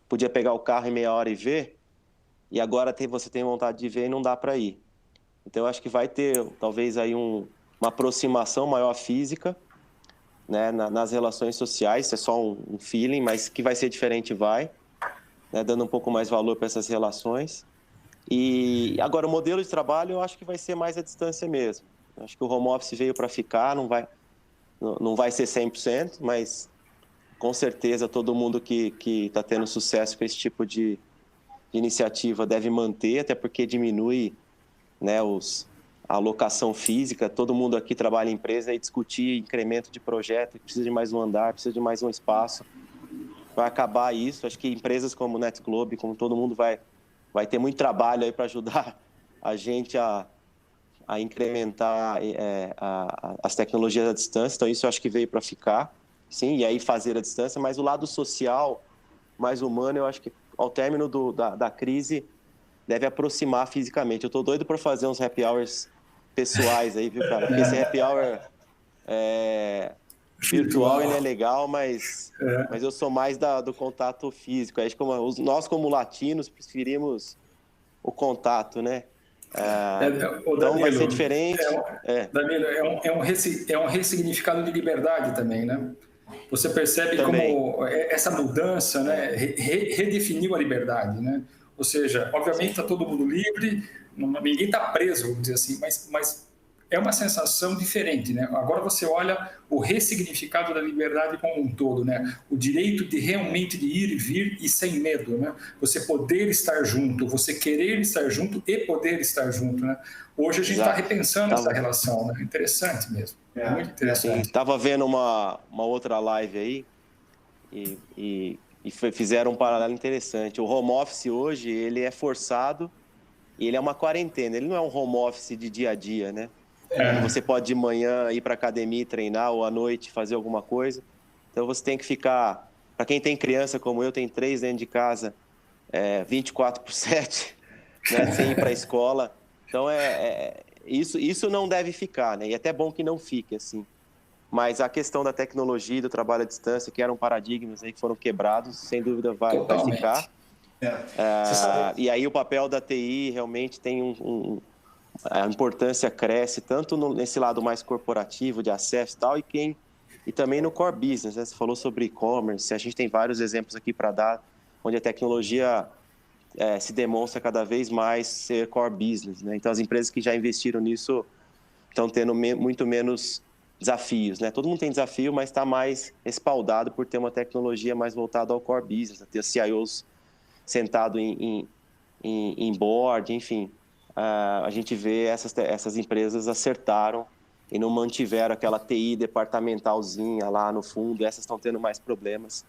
podia pegar o carro em meia hora e ver, e agora você tem vontade de ver e não dá para ir. Então, eu acho que vai ter, talvez, aí uma aproximação maior física, né, nas relações sociais. Isso é só um feeling, mas que vai ser diferente, vai, né, dando um pouco mais valor para essas relações. E agora, o modelo de trabalho, eu acho que vai ser mais à distância mesmo. Eu acho que o home office veio para ficar, não vai ser 100%, mas com certeza todo mundo que está tendo sucesso com esse tipo de iniciativa deve manter, até porque diminui, né, a alocação física. Todo mundo aqui trabalha em empresa e discutir incremento de projeto, precisa de mais um andar, precisa de mais um espaço. Vai acabar isso. Acho que empresas como o NetGlobe, como todo mundo, vai ter muito trabalho aí para ajudar a gente a incrementar as tecnologias à distância. Então, isso eu acho que veio para ficar, sim, e aí fazer à distância. Mas o lado social, mais humano, eu acho que ao término da crise deve aproximar fisicamente. Eu estou doido para fazer uns happy hours pessoais aí, viu, cara? Porque esse happy hour virtual, ele é legal, mas eu sou mais do contato físico. Acho que nós, como latinos, preferimos o contato, né? Então, Danilo, vai ser diferente. Danilo, é um ressignificado de liberdade também, né? Você percebe também como essa mudança, né, redefiniu a liberdade, né? Ou seja, obviamente está todo mundo livre, ninguém está preso, vamos dizer assim, mas é uma sensação diferente, né? Agora você olha o ressignificado da liberdade como um todo, né? O direito de realmente de ir e vir e sem medo, né? Você poder estar junto, você querer estar junto e poder estar junto, né? Hoje a gente está repensando essa relação, né? Interessante mesmo, muito interessante. Estava vendo uma outra live aí e fizeram um paralelo interessante. O home office hoje, ele é forçado e ele é uma quarentena. Ele não é um home office de dia a dia, né? Você pode de manhã ir para a academia e treinar, ou à noite fazer alguma coisa. Então você tem que ficar... Para quem tem criança como eu, tem 3 dentro de casa, 24/7, né? Sem ir para a escola. Então isso não deve ficar, né? E é até bom que não fique assim. Mas a questão da tecnologia e do trabalho à distância, que eram paradigmas aí que foram quebrados, sem dúvida vai ficar. E aí o papel da TI realmente tem a importância cresce, tanto nesse lado mais corporativo, de acesso e tal, e também no core business, né? Você falou sobre e-commerce, a gente tem vários exemplos aqui para dar, onde a tecnologia se demonstra cada vez mais ser core business, né? Então as empresas que já investiram nisso estão tendo muito menos desafios, né? Todo mundo tem desafio, mas está mais respaldado por ter uma tecnologia mais voltada ao core business, a ter CIOs sentado em board, enfim. A gente vê essas empresas acertaram e não mantiveram aquela TI departamentalzinha lá no fundo. Essas estão tendo mais problemas.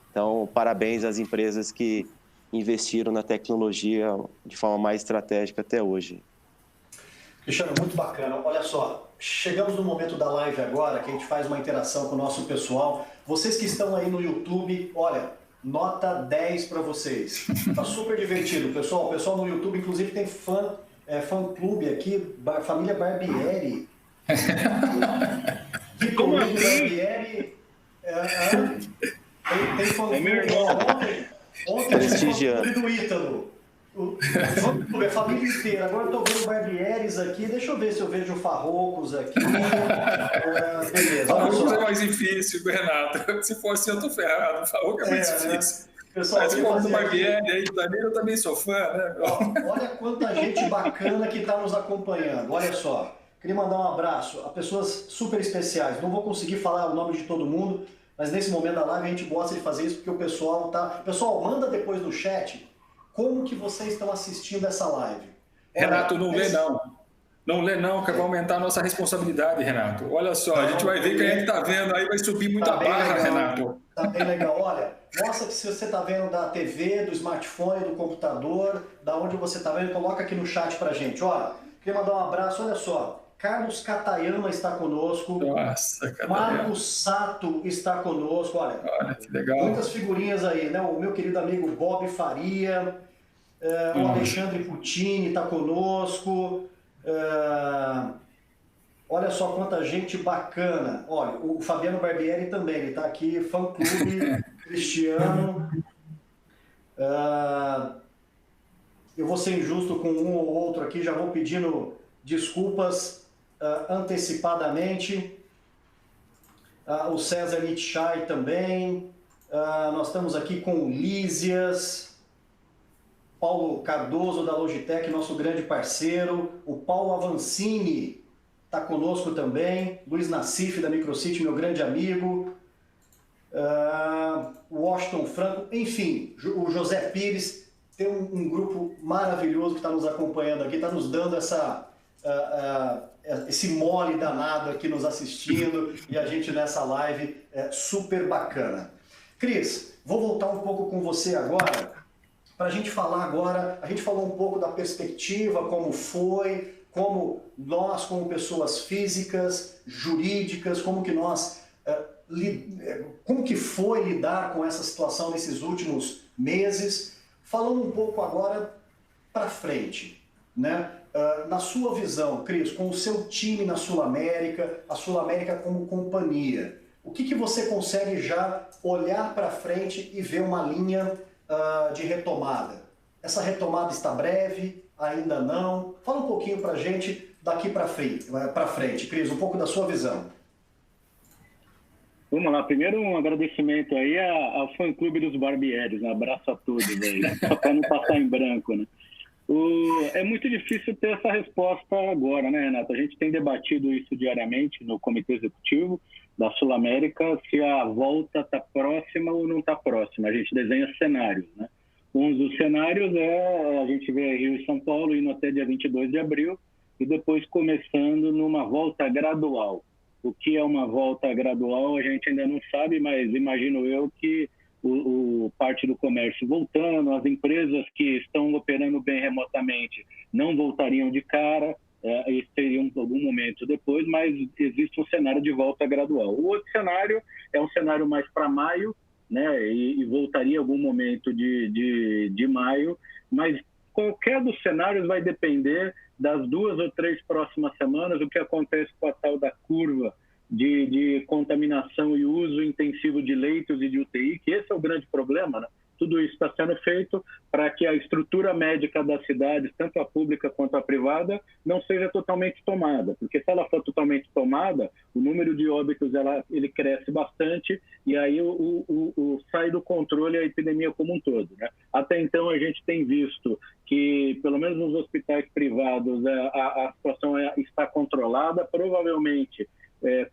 Então, parabéns às empresas que investiram na tecnologia de forma mais estratégica até hoje. Cristiano, muito bacana. Olha só, chegamos no momento da live agora, que a gente faz uma interação com o nosso pessoal. Vocês que estão aí no YouTube, olha, nota 10 para vocês. Tá super divertido, pessoal. O pessoal no YouTube, inclusive, tem fã-clube aqui, família Barbieri. Vitor Hugo Barbieri. Tem fã-clube. Ontem prestigiando. Do Ítalo. A família inteira. Agora eu tô vendo Barbieres aqui. Deixa eu ver se eu vejo Farrocos aqui. Beleza. Farrocos é mais difícil, Renato. Se for assim, eu tô ferrado. Farrocos é mais difícil. Pessoal, mas como do Barbieri aí, Danilo, eu também sou fã, né? Olha quanta gente bacana que está nos acompanhando. Olha só. Queria mandar um abraço a pessoas super especiais. Não vou conseguir falar o nome de todo mundo, mas nesse momento da live a gente gosta de fazer isso porque o pessoal tá... Pessoal, manda depois no chat como que vocês estão assistindo essa live. Renato, não lê não. Não lê não, que vai aumentar a nossa responsabilidade, Renato. Olha só, a gente vai ver quem é que está vendo, aí vai subir muita barra, legal, Renato. Tá bem legal. Olha, mostra que se você está vendo da TV, do smartphone, do computador, da onde você está vendo, coloca aqui no chat pra gente. Olha, queria mandar um abraço, olha só. Carlos Catayama está conosco. Nossa, Catayama. Marcos Sato está conosco. Olha que legal. Muitas figurinhas aí, né? O meu querido amigo Bob Faria, o Alexandre Puccini está conosco. Olha só quanta gente bacana. Olha, o Fabiano Barbieri também, ele está aqui, fã-clube Cristiano. Eu vou ser injusto com um ou outro aqui, já vou pedindo desculpas antecipadamente. O César Nitschai também. Nós estamos aqui com o Lísias, Paulo Cardoso da Logitech, nosso grande parceiro. O Paulo Avancini está conosco também. Luiz Nassif da Microcity, meu grande amigo. O Washington Franco, enfim, o José Pires. Tem um grupo maravilhoso que está nos acompanhando aqui, está nos dando esse mole danado aqui nos assistindo e a gente nessa live super bacana. Cris, vou voltar um pouco com você agora, para a gente falar agora, a gente falou um pouco da perspectiva, como foi, como nós, como pessoas físicas, jurídicas, como que foi lidar com essa situação nesses últimos meses, falando um pouco agora para frente, né? Na sua visão, Cris, com o seu time na Sul-América, a Sul-América como companhia, o que você consegue já olhar para frente e ver uma linha de retomada? Essa retomada está breve? Ainda não? Fala um pouquinho para a gente daqui para frente, Cris, um pouco da sua visão. Vamos lá, primeiro um agradecimento aí ao fã-clube dos Barbieres, um abraço a todos aí, só para não passar em branco, né? É muito difícil ter essa resposta agora, né, Renato? A gente tem debatido isso diariamente no Comitê Executivo da Sul-América, se a volta está próxima ou não está próxima. A gente desenha cenários, né? Um dos cenários a gente vê Rio e São Paulo indo até dia 22 de abril e depois começando numa volta gradual. O que é uma volta gradual a gente ainda não sabe, mas imagino eu que parte do comércio voltando, as empresas que estão operando bem remotamente não voltariam de cara, isso seria algum momento depois, mas existe um cenário de volta gradual. O outro cenário é um cenário mais para maio, né, e voltaria em algum momento de maio, mas qualquer dos cenários vai depender das 2 ou 3 próximas semanas, o que acontece com a tal da curva de contaminação e uso intensivo de leitos e de UTI, que esse é o grande problema, né? Tudo isso está sendo feito para que a estrutura médica das cidades, tanto a pública quanto a privada, não seja totalmente tomada, porque se ela for totalmente tomada, o número de óbitos ele cresce bastante e aí sai do controle a epidemia como um todo, né? Até então a gente tem visto que, pelo menos nos hospitais privados, a situação está controlada, provavelmente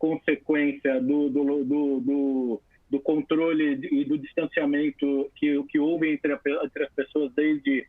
consequência do controle e do distanciamento que houve entre as pessoas desde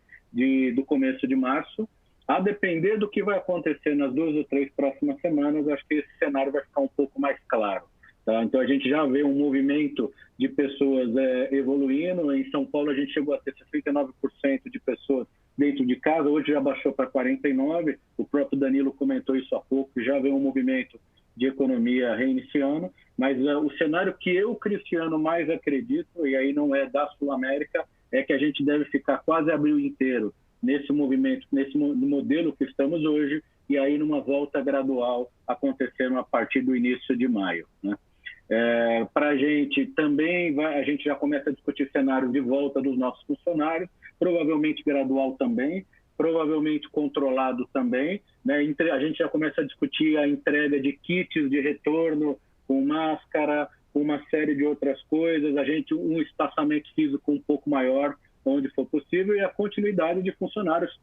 do começo de março. A depender do que vai acontecer nas 2 ou 3 próximas semanas, acho que esse cenário vai ficar um pouco mais claro. Tá? Então, a gente já vê um movimento de pessoas evoluindo. Em São Paulo, a gente chegou a ter 69% de pessoas dentro de casa. Hoje já baixou para 49%. O próprio Danilo comentou isso há pouco. Já vê um movimento de economia reiniciando, mas o cenário que eu, Cristiano, mais acredito, e aí não é da Sul América, é que a gente deve ficar quase abril inteiro nesse movimento, nesse modelo que estamos hoje, e aí numa volta gradual acontecendo a partir do início de maio, né? Para a gente também, a gente já começa a discutir cenários de volta dos nossos funcionários, provavelmente gradual também, provavelmente controlado também, né? A gente já começa a discutir a entrega de kits de retorno com máscara, com uma série de outras coisas, um espaçamento físico um pouco maior, onde for possível, e a continuidade de funcionários,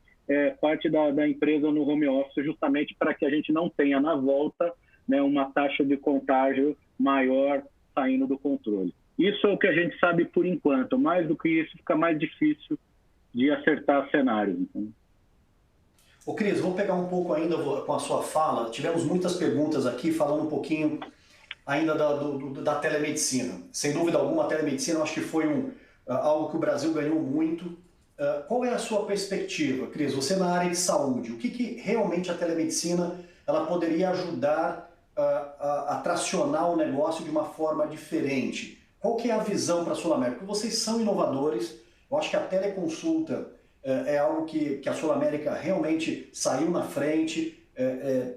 parte da empresa no home office, justamente para que a gente não tenha na volta, né, uma taxa de contágio maior saindo do controle. Isso é o que a gente sabe por enquanto. Mais do que isso, fica mais difícil de acertar cenários. Então. Ô Cris, vou pegar um pouco ainda com a sua fala. Tivemos muitas perguntas aqui, falando um pouquinho ainda da telemedicina. Sem dúvida alguma, a telemedicina eu acho que foi algo que o Brasil ganhou muito. Qual é a sua perspectiva, Cris? Você na área de saúde, o que realmente a telemedicina ela poderia ajudar a tracionar o negócio de uma forma diferente? Qual que é a visão para a Sul América? Porque vocês são inovadores, eu acho que a teleconsulta é algo que a Sul América realmente saiu na frente,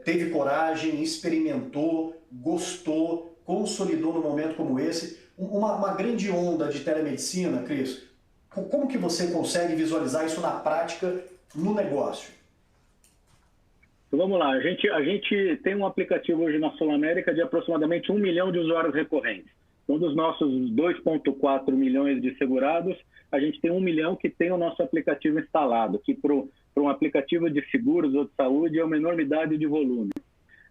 teve coragem, experimentou, gostou, consolidou num momento como esse. Uma grande onda de telemedicina, Cris, como que você consegue visualizar isso na prática, no negócio? Vamos lá, a gente tem um aplicativo hoje na Sul América de aproximadamente 1 milhão de usuários recorrentes. Então, dos nossos 2,4 milhões de segurados, a gente tem 1 milhão que tem o nosso aplicativo instalado, que para um aplicativo de seguros ou de saúde é uma enormidade de volume.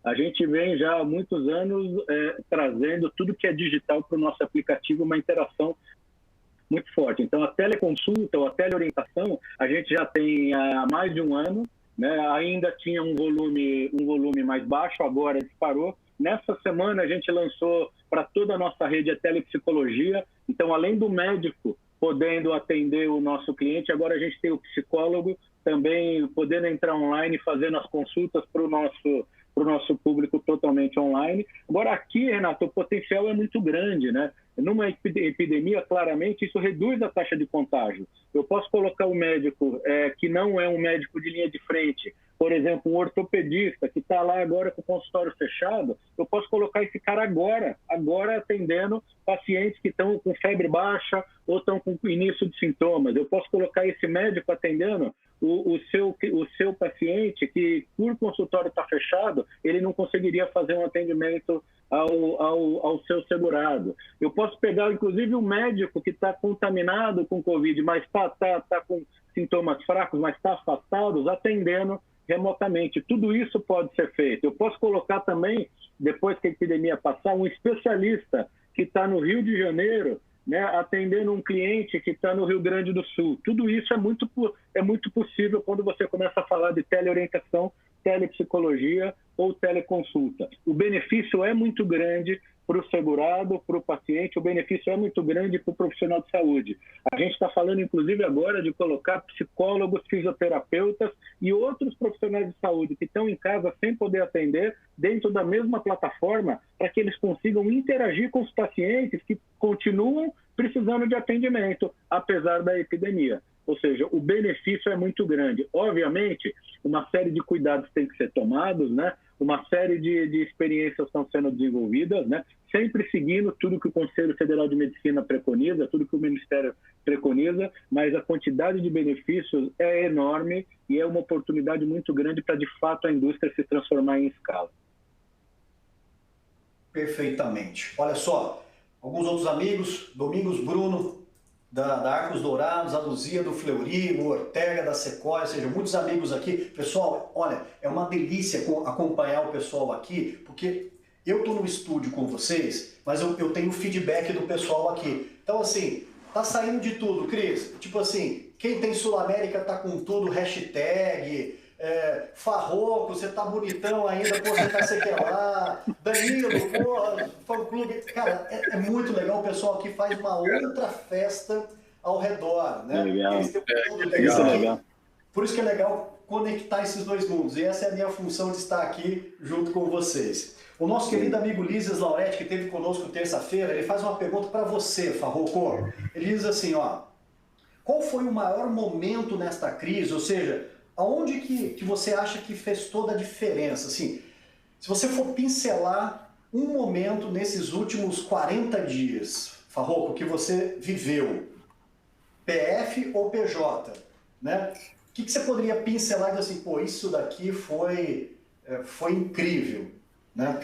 A gente vem já há muitos anos trazendo tudo que é digital para o nosso aplicativo, uma interação muito forte. Então, a teleconsulta ou a teleorientação, a gente já tem há mais de um ano, né? Ainda tinha um volume mais baixo, agora disparou. Nessa semana, a gente lançou para toda a nossa rede a telepsicologia. Então, além do médico podendo atender o nosso cliente, agora a gente tem o psicólogo também podendo entrar online e fazendo as consultas para o nosso público totalmente online. Agora, aqui, Renato, o potencial é muito grande, né? Numa epidemia, claramente, isso reduz a taxa de contágio. Eu posso colocar um médico que não é um médico de linha de frente, por exemplo, um ortopedista que está lá agora com o consultório fechado, eu posso colocar esse cara agora atendendo pacientes que estão com febre baixa ou estão com início de sintomas. Eu posso colocar esse médico atendendo o seu paciente que, por consultório estar fechado, ele não conseguiria fazer um atendimento ao seu segurado. Eu posso pegar, inclusive, um médico que está contaminado com Covid, mas está com sintomas fracos, mas está afastado, atendendo remotamente. Tudo isso pode ser feito. Eu posso colocar também, depois que a epidemia passar, um especialista que está no Rio de Janeiro, né, atendendo um cliente que está no Rio Grande do Sul. Tudo isso é muito possível quando você começa a falar de teleorientação, telepsicologia ou teleconsulta. O benefício é muito grande para o segurado, para o paciente, o benefício é muito grande para o profissional de saúde. A gente está falando, inclusive, agora de colocar psicólogos, fisioterapeutas e outros profissionais de saúde que estão em casa sem poder atender dentro da mesma plataforma para que eles consigam interagir com os pacientes que continuam precisando de atendimento, apesar da epidemia. Ou seja, o benefício é muito grande. Obviamente, uma série de cuidados tem que ser tomados, né? Uma série de experiências estão sendo desenvolvidas, né? Sempre seguindo tudo que o Conselho Federal de Medicina preconiza, tudo que o Ministério preconiza, mas a quantidade de benefícios é enorme e é uma oportunidade muito grande para, de fato, a indústria se transformar em escala. Perfeitamente. Olha só, alguns outros amigos, Domingos Bruno, da Arcos Dourados, a Luzia do Fleury, o Ortega da Sequoia, ou seja, muitos amigos aqui. Pessoal, olha, é uma delícia acompanhar o pessoal aqui, porque eu estou no estúdio com vocês, mas eu tenho feedback do pessoal aqui. Então, assim, tá saindo de tudo, Cris. Tipo assim, quem tem Sul América tá com tudo, hashtag, Farroco, você tá bonitão ainda, pô, você tá sei que lá, Danilo, pô, fã-clube. Cara, é muito legal, o pessoal aqui faz uma outra festa ao redor, né? Legal. Legal. Legal. Por isso que é legal conectar esses dois mundos. E essa é a minha função de estar aqui junto com vocês. O nosso querido amigo Lízias Lauretti, que esteve conosco terça-feira, ele faz uma pergunta para você, Farroco. Ele diz assim, ó, qual foi o maior momento nesta crise? Ou seja, aonde que você acha que fez toda a diferença? Assim, se você for pincelar um momento nesses últimos 40 dias, Farroco, que você viveu, PF ou PJ, né? O que você poderia pincelar e dizer assim, pô, isso daqui foi incrível, né?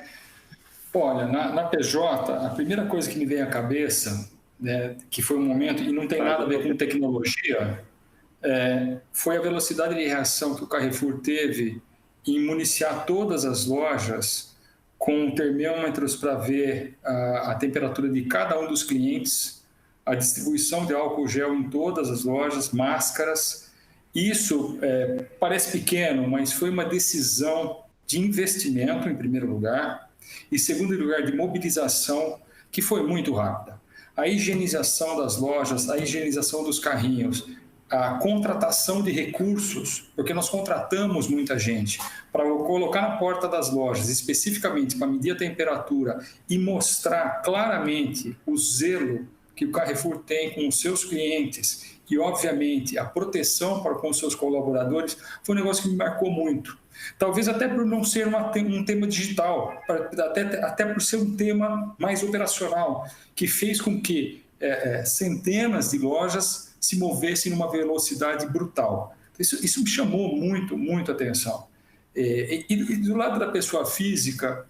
Olha, na PJ, a primeira coisa que me veio à cabeça, né, que foi um momento, e não tem nada a ver com tecnologia, foi a velocidade de reação que o Carrefour teve em municiar todas as lojas com termômetros para ver a temperatura de cada um dos clientes, a distribuição de álcool gel em todas as lojas, máscaras. Isso parece pequeno, mas foi uma decisão de investimento, em primeiro lugar, e, segundo lugar, de mobilização, que foi muito rápida. A higienização das lojas, a higienização dos carrinhos, a contratação de recursos, porque nós contratamos muita gente para colocar na porta das lojas, especificamente para medir a temperatura e mostrar claramente o zelo que o Carrefour tem com os seus clientes e, obviamente, a proteção para com os seus colaboradores, foi um negócio que me marcou muito. Talvez até por não ser um tema digital, até por ser um tema mais operacional, que fez com que centenas de lojas se movessem numa velocidade brutal. Isso me chamou muito a atenção. E do lado da pessoa física,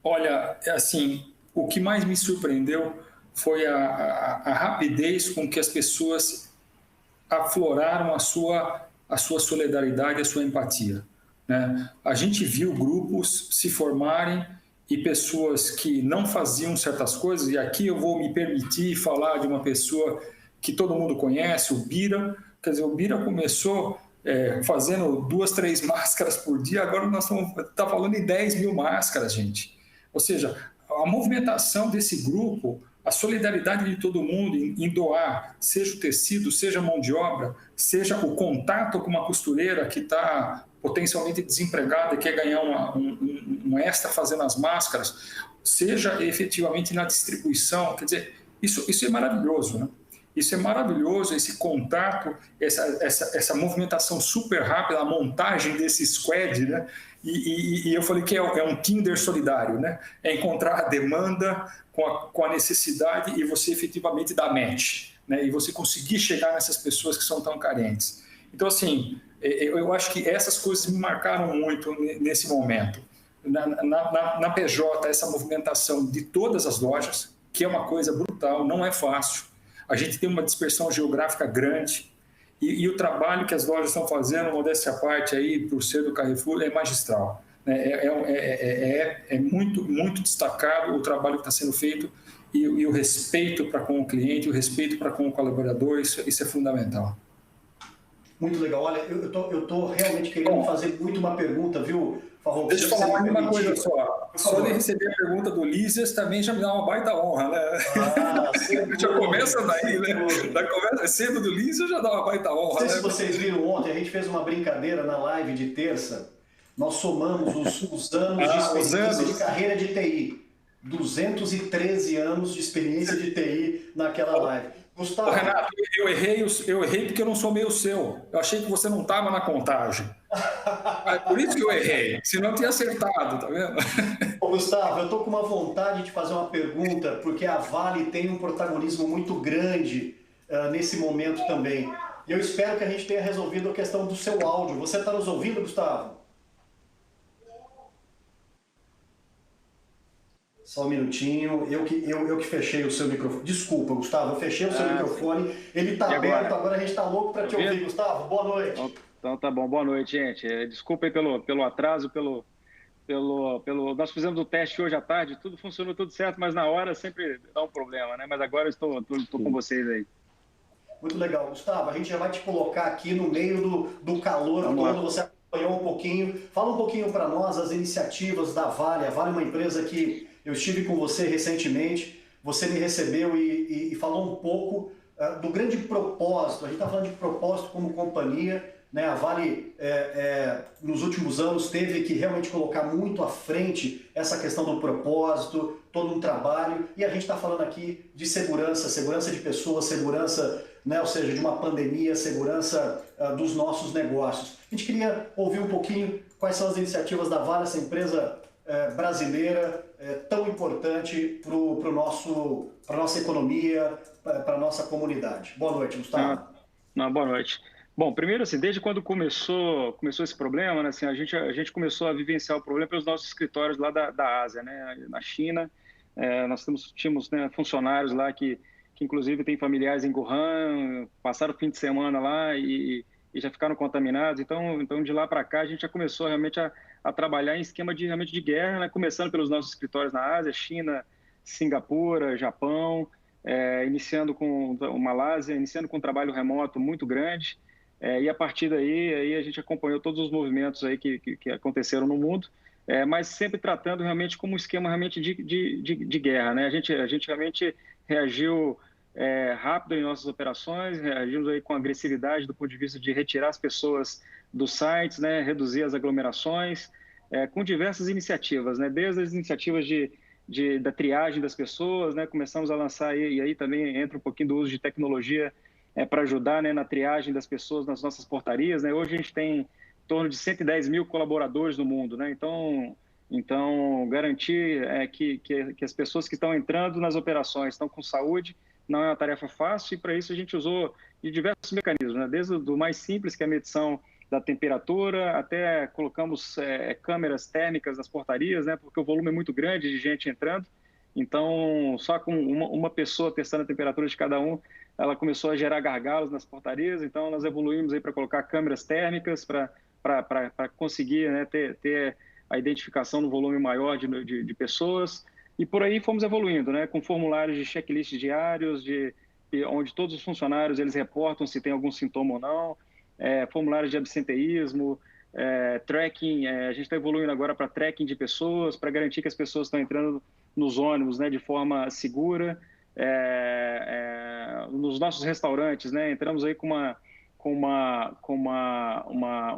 olha, assim, o que mais me surpreendeu foi a rapidez com que as pessoas afloraram a sua solidariedade, a sua empatia, né? A gente viu grupos se formarem e pessoas que não faziam certas coisas, e aqui eu vou me permitir falar de uma pessoa que todo mundo conhece, o Bira. Quer dizer, o Bira começou fazendo 2, 3 máscaras por dia, agora nós estamos falando em 10 mil máscaras, gente. Ou seja, a movimentação desse grupo, a solidariedade de todo mundo em doar, seja o tecido, seja a mão de obra, seja o contato com uma costureira que está potencialmente desempregada e quer ganhar um extra fazendo as máscaras, seja efetivamente na distribuição. Quer dizer, isso é maravilhoso, né? Isso é maravilhoso, esse contato, essa movimentação super rápida, a montagem desse squad, né? E eu falei que é um Tinder solidário, né? É encontrar a demanda com a necessidade e você efetivamente dar match, né? E você conseguir chegar nessas pessoas que são tão carentes. Então, assim, eu acho que essas coisas me marcaram muito nesse momento. Na PJ, essa movimentação de todas as lojas, que é uma coisa brutal, não é fácil. A gente tem uma dispersão geográfica grande e o trabalho que as lojas estão fazendo, modéstia à parte, aí, por ser do Carrefour, é magistral. É muito destacado o trabalho que está sendo feito e o respeito para com o cliente, o respeito para com o colaborador, isso é fundamental. Muito legal. Olha, eu tô realmente querendo fazer muito uma pergunta, viu, Farroco? Deixa eu falar uma coisa só. Só de receber a pergunta do Lízias também já me dá uma baita honra, né? Já começa daí, né? Da conversa cedo do Lízias já dá uma baita honra. Não sei se vocês viram ontem, a gente fez uma brincadeira na live de terça. Nós somamos os anos de experiência de carreira de TI. 213 anos de experiência de TI naquela live. Gustavo. Renato, eu errei porque eu não sou meio seu. Eu achei que você não estava na contagem. É por isso que eu errei. Senão eu tinha acertado, tá vendo? Ô, Gustavo, eu estou com uma vontade de fazer uma pergunta, porque a Vale tem um protagonismo muito grande nesse momento também. E eu espero que a gente tenha resolvido a questão do seu áudio. Você está nos ouvindo, Gustavo? Só um minutinho, eu que fechei o seu microfone. Desculpa, Gustavo, eu fechei o seu microfone. Ele está aberto, agora a gente está louco para te ouvir, Gustavo. Boa noite. Então tá bom, boa noite, gente. Desculpa aí pelo atraso, nós fizemos o teste hoje à tarde, tudo funcionou tudo certo, mas na hora sempre dá um problema, né? Mas agora eu estou com vocês aí. Muito legal, Gustavo. A gente já vai te colocar aqui no meio do calor todo. Você acompanhou um pouquinho. Fala um pouquinho para nós as iniciativas da Vale. A Vale é uma empresa que eu estive com você recentemente, você me recebeu e falou um pouco do grande propósito. A gente está falando de propósito como companhia, né? A Vale, nos últimos anos, teve que realmente colocar muito à frente essa questão do propósito, todo um trabalho, e a gente está falando aqui de segurança de pessoas, segurança, né? Ou seja, de uma pandemia, segurança dos nossos negócios. A gente queria ouvir um pouquinho quais são as iniciativas da Vale, essa empresa brasileira tão importante para a nossa economia, para a nossa comunidade. Boa noite, Gustavo. Boa noite. Bom, primeiro, assim, desde quando começou esse problema, né, assim, a gente começou a vivenciar o problema pelos nossos escritórios lá da Ásia, né, na China. Nós tínhamos, né, funcionários lá que inclusive têm familiares em Wuhan, passaram o fim de semana lá e já ficaram contaminados. Então de lá para cá, a gente já começou realmente a trabalhar em esquema realmente de guerra, né, começando pelos nossos escritórios na Ásia, China, Singapura, Japão, iniciando com Malásia, iniciando com um trabalho remoto muito grande. E a partir daí aí a gente acompanhou todos os movimentos aí que aconteceram no mundo, mas sempre tratando realmente como um esquema realmente de guerra, né? A gente realmente reagiu rápido em nossas operações, reagimos aí com agressividade do ponto de vista de retirar as pessoas dos sites, né? Reduzir as aglomerações, com diversas iniciativas, né? Desde as iniciativas da triagem das pessoas, né? Começamos a lançar e aí também entra um pouquinho do uso de tecnologia para ajudar, né, na triagem das pessoas nas nossas portarias, né? Hoje a gente tem em torno de 110 mil colaboradores no mundo, né? Então garantir que as pessoas que estão entrando nas operações estão com saúde não é uma tarefa fácil, e para isso a gente usou de diversos mecanismos, né? Desde o mais simples, que é a medição da temperatura, até colocamos câmeras térmicas nas portarias, né? Porque o volume é muito grande de gente entrando. Então, só com uma pessoa testando a temperatura de cada um, ela começou a gerar gargalos nas portarias. Então, nós evoluímos aí para colocar câmeras térmicas para conseguir, né, ter a identificação no volume maior de pessoas. E por aí fomos evoluindo, né, com formulários de checklist diários, onde todos os funcionários eles reportam se tem algum sintoma ou não, formulários de absenteísmo, tracking. A gente está evoluindo agora para tracking de pessoas, para garantir que as pessoas estão entrando nos ônibus, né, de forma segura. Nos nossos restaurantes, né, entramos aí com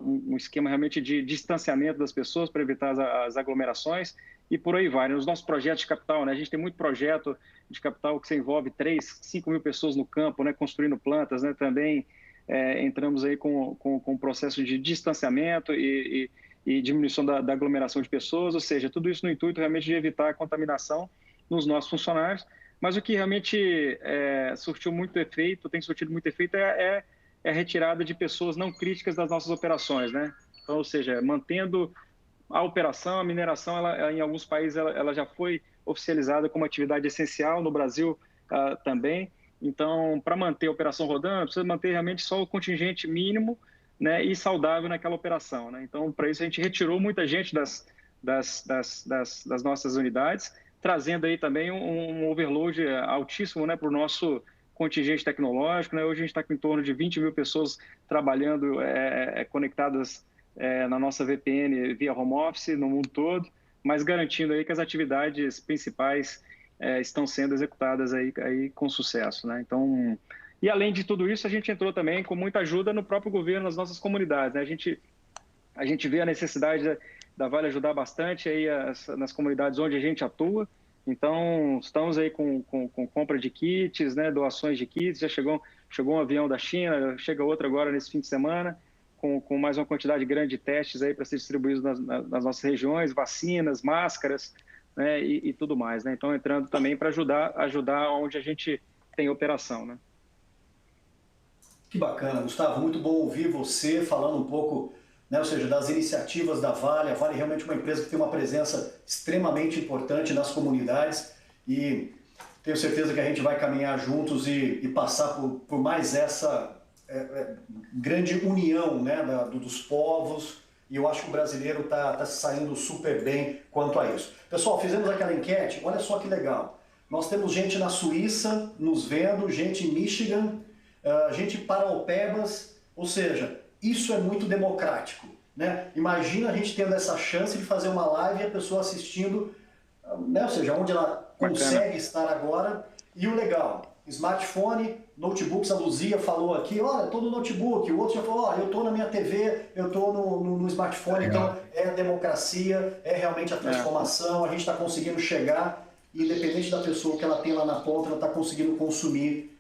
um esquema realmente de distanciamento das pessoas para evitar as aglomerações, e por aí vai. Nos nossos projetos de capital, né, a gente tem muito projeto de capital que se envolve 3, 5 mil pessoas no campo, né, construindo plantas, né, também entramos aí com um processo de distanciamento e diminuição da aglomeração de pessoas, ou seja, tudo isso no intuito realmente de evitar a contaminação nos nossos funcionários. Mas o que realmente tem surtido muito efeito é a retirada de pessoas não críticas das nossas operações, né? Então, ou seja, mantendo a operação, a mineração, em alguns países ela já foi oficializada como atividade essencial, no Brasil também. Então, para manter a operação rodando, precisa manter realmente só o contingente mínimo, né, e saudável naquela operação, né? Então, para isso a gente retirou muita gente das nossas unidades, trazendo aí também um overload altíssimo, né, para o nosso contingente tecnológico, né? Hoje a gente está com em torno de 20 mil pessoas trabalhando conectadas na nossa VPN via home office no mundo todo, mas garantindo aí que as atividades principais estão sendo executadas aí com sucesso, né? Então, e além de tudo isso, a gente entrou também com muita ajuda no próprio governo, nas nossas comunidades, né? A gente vê a necessidade da Vale ajudar bastante aí nas comunidades onde a gente atua. Então, estamos aí com compra de kits, né, doações de kits. Já chegou um avião da China, chega outro agora nesse fim de semana, com mais uma quantidade grande de testes aí para ser distribuídos nas nossas regiões, vacinas, máscaras, né, e tudo mais, né? Então, entrando também para ajudar onde a gente tem operação, né? Que bacana, Gustavo. Muito bom ouvir você falando um pouco, né, ou seja, das iniciativas da Vale. A Vale é realmente uma empresa que tem uma presença extremamente importante nas comunidades, e tenho certeza que a gente vai caminhar juntos e passar por mais essa grande união, né, dos povos, e eu acho que o brasileiro está saindo super bem quanto a isso. Pessoal, fizemos aquela enquete, olha só que legal. Nós temos gente na Suíça nos vendo, gente em Michigan, gente em Paraupebas, ou seja, isso é muito democrático, né? Imagina a gente tendo essa chance de fazer uma live e a pessoa assistindo, né? Ou seja, onde ela consegue estar agora. E o legal, smartphone, notebooks, a Luzia falou aqui, olha, estou no notebook, o outro já falou, eu estou na minha TV, eu estou no smartphone, então é a democracia, é realmente a transformação, a gente está conseguindo chegar, independente da pessoa que ela tem lá na ponta, ela está conseguindo consumir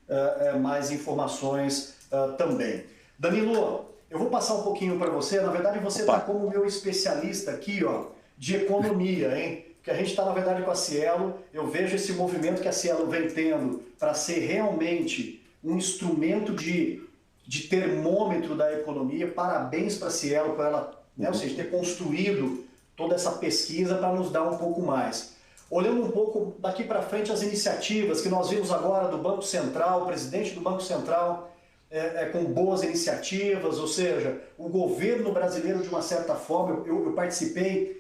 mais informações também. Danilo, eu vou passar um pouquinho para você, na verdade você está como meu especialista aqui, ó, de economia, hein? Porque a gente está, na verdade, com a Cielo, eu vejo esse movimento que a Cielo vem tendo para ser realmente um instrumento de termômetro da economia. Parabéns para a Cielo por ela, né, ou seja, ter construído toda essa pesquisa para nos dar um pouco mais. Olhando um pouco daqui para frente as iniciativas que nós vimos agora do Banco Central, o presidente do Banco Central com boas iniciativas, ou seja, o governo brasileiro, de uma certa forma, eu participei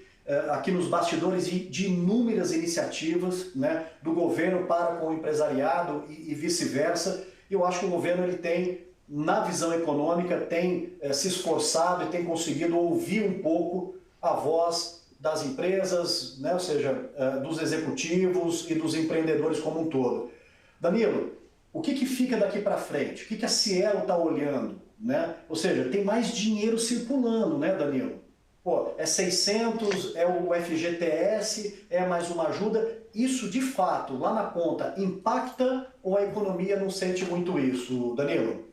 aqui nos bastidores de inúmeras iniciativas, né, do governo para com o empresariado e vice-versa. Eu acho que o governo ele tem, na visão econômica, tem se esforçado e tem conseguido ouvir um pouco a voz das empresas, né, ou seja, dos executivos e dos empreendedores como um todo. Danilo, o que fica daqui para frente? O que a Cielo está olhando? Né? Ou seja, tem mais dinheiro circulando, né, Danilo? Pô, é 600, é o FGTS, é mais uma ajuda. Isso, de fato, lá na ponta, impacta ou a economia não sente muito isso, Danilo?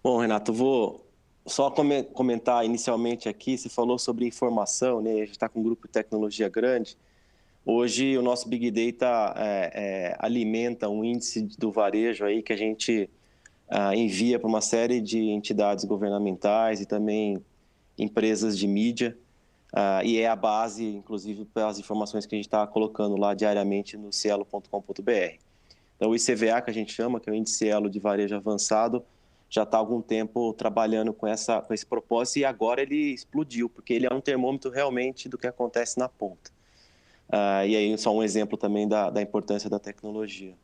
Bom, Renato, vou só comentar inicialmente aqui, você falou sobre informação, né? A gente está com um grupo de tecnologia grande. Hoje, o nosso Big Data alimenta um índice do varejo aí que a gente envia para uma série de entidades governamentais e também empresas de mídia, e é a base, inclusive, pelas informações que a gente está colocando lá diariamente no cielo.com.br. Então, o ICVA, que a gente chama, que é o Índice Cielo de Varejo Avançado, já está há algum tempo trabalhando com esse propósito e agora ele explodiu, porque ele é um termômetro realmente do que acontece na ponta. E aí, só um exemplo também da importância da tecnologia.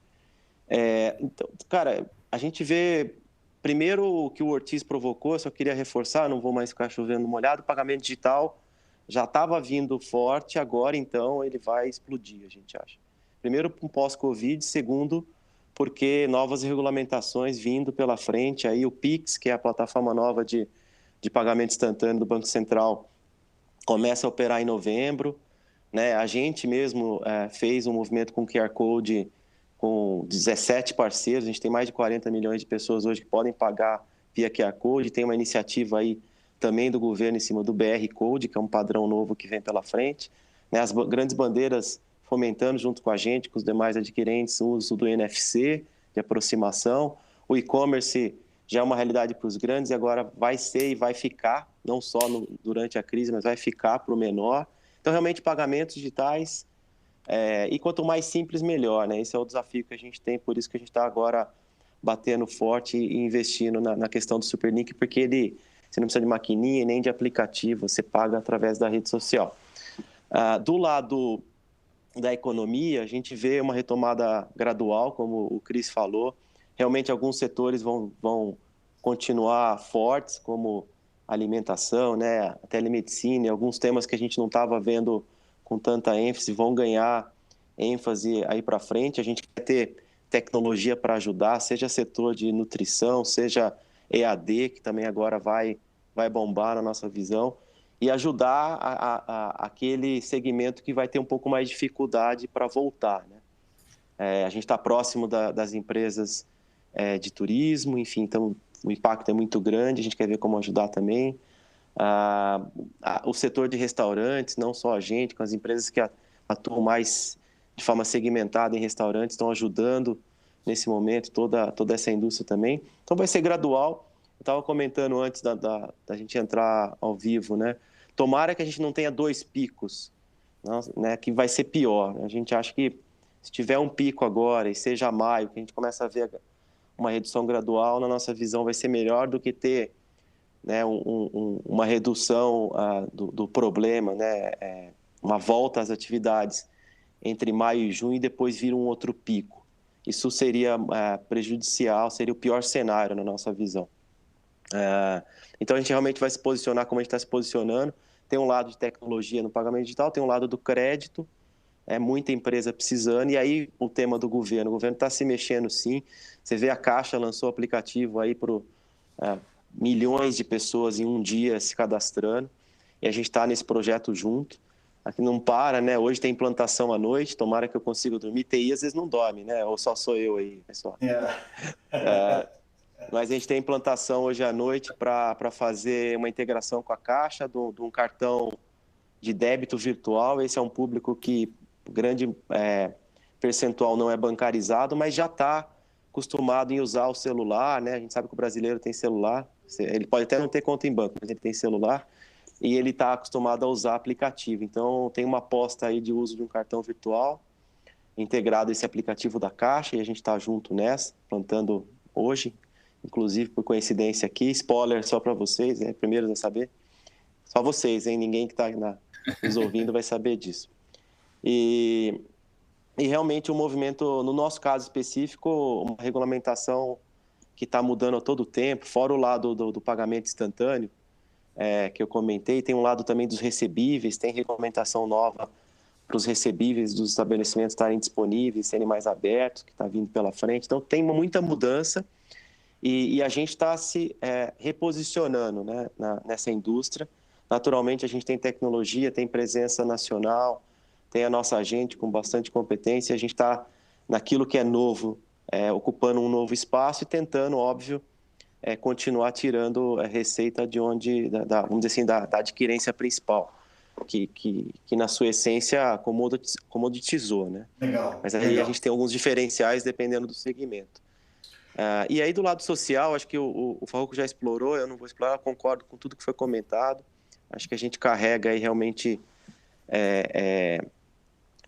Então, cara, a gente vê, primeiro, o que o Ortiz provocou, eu só queria reforçar, não vou mais ficar chovendo molhado, o pagamento digital já estava vindo forte, agora, então, ele vai explodir, a gente acha. Primeiro, um pós-Covid, segundo, porque novas regulamentações vindo pela frente, aí o Pix, que é a plataforma nova de pagamento instantâneo do Banco Central, começa a operar em novembro, né? A gente mesmo fez um movimento com QR Code com 17 parceiros, a gente tem mais de 40 milhões de pessoas hoje que podem pagar via QR Code, tem uma iniciativa aí também do governo em cima do BR Code, que é um padrão novo que vem pela frente, né? As grandes bandeiras fomentando junto com a gente, com os demais adquirentes, o uso do NFC, de aproximação, o e-commerce já é uma realidade para os grandes e agora vai ser e vai ficar, não só durante a crise, mas vai ficar para o menor. Então, realmente, pagamentos digitais, e quanto mais simples, melhor, né? Esse é o desafio que a gente tem, por isso que a gente está agora batendo forte e investindo na questão do Superlink, porque você não precisa de maquininha nem de aplicativo, você paga através da rede social. Do lado da economia, a gente vê uma retomada gradual, como o Cris falou. Realmente, alguns setores vão continuar fortes, como alimentação, né, a telemedicina, alguns temas que a gente não estava vendo com tanta ênfase vão ganhar ênfase aí para frente. A gente quer ter tecnologia para ajudar, seja setor de nutrição, seja EAD, que também agora vai bombar na nossa visão, e ajudar aquele segmento que vai ter um pouco mais de dificuldade para voltar, né? A gente está próximo das empresas de turismo, enfim, então o impacto é muito grande, a gente quer ver como ajudar também. O setor de restaurantes, não só a gente, com as empresas que atuam mais de forma segmentada em restaurantes, estão ajudando nesse momento toda essa indústria também. Então vai ser gradual. Eu estava comentando antes da gente entrar ao vivo, né? Tomara que a gente não tenha dois picos, né? Que vai ser pior. A gente acha que se tiver um pico agora e seja maio, que a gente começa a ver uma redução gradual, na nossa visão vai ser melhor do que ter, né, uma redução do problema, né, uma volta às atividades entre maio e junho e depois vir um outro pico. Isso seria prejudicial, seria o pior cenário na nossa visão. Então a gente realmente vai se posicionar como a gente está se posicionando. Tem um lado de tecnologia no pagamento digital, tem um lado do crédito, é muita empresa precisando, e aí o tema do governo. O governo está se mexendo, sim. Você vê a Caixa lançou aplicativo aí para milhões de pessoas em um dia se cadastrando, e a gente está nesse projeto junto. Aqui não para, né? Hoje tem implantação à noite, tomara que eu consiga dormir. TI às vezes não dorme, né? Ou só sou eu aí, pessoal. Mas a gente tem implantação hoje à noite para fazer uma integração com a Caixa de um cartão de débito virtual. Esse é um público que grande percentual não é bancarizado, mas já está acostumado em usar o celular, né? A gente sabe que o brasileiro tem celular, ele pode até não ter conta em banco, mas ele tem celular, e ele está acostumado a usar aplicativo. Então, tem uma aposta aí de uso de um cartão virtual, integrado esse aplicativo da Caixa, e a gente está junto nessa, plantando hoje, inclusive por coincidência aqui, spoiler só para vocês, primeiros a saber, só vocês, hein? Ninguém que está nos ouvindo vai saber disso. E realmente o movimento, no nosso caso específico, uma regulamentação que está mudando a todo tempo, fora o lado do pagamento instantâneo, que eu comentei, tem um lado também dos recebíveis, tem regulamentação nova para os recebíveis dos estabelecimentos estarem disponíveis, serem mais abertos, que está vindo pela frente. Então, tem muita mudança e a gente está se reposicionando, né, nessa indústria. Naturalmente, a gente tem tecnologia, tem presença nacional, tem a nossa gente com bastante competência, a gente está naquilo que é novo, ocupando um novo espaço e tentando, óbvio, continuar tirando a receita de onde, vamos dizer assim, da adquirência principal, que na sua essência comoditizou, né? Legal. Mas aí a gente tem alguns diferenciais dependendo do segmento. E aí do lado social, acho que o Farroco já explorou, eu não vou explorar, concordo com tudo que foi comentado. Acho que a gente carrega aí realmente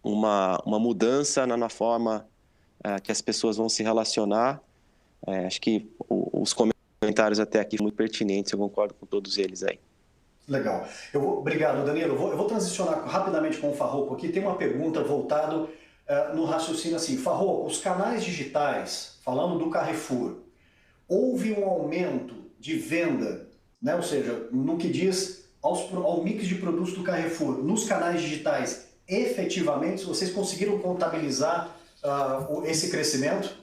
uma mudança na forma que as pessoas vão se relacionar. Acho que os comentários até aqui são muito pertinentes, eu concordo com todos eles aí. Legal. Obrigado, Danilo. Eu vou transicionar rapidamente com o Farroco aqui. Tem uma pergunta voltada no raciocínio assim. Farroco, os canais digitais, falando do Carrefour, houve um aumento de venda, né? Ou seja, no que diz ao mix de produtos do Carrefour, nos canais digitais, efetivamente, vocês conseguiram contabilizar esse crescimento?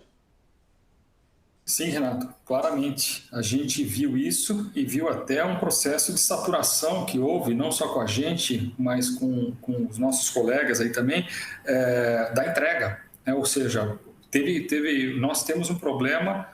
Sim, Renato, claramente. A gente viu isso e viu até um processo de saturação que houve, não só com a gente, mas com os nossos colegas aí também, da entrega, né? Ou seja, nós temos um problema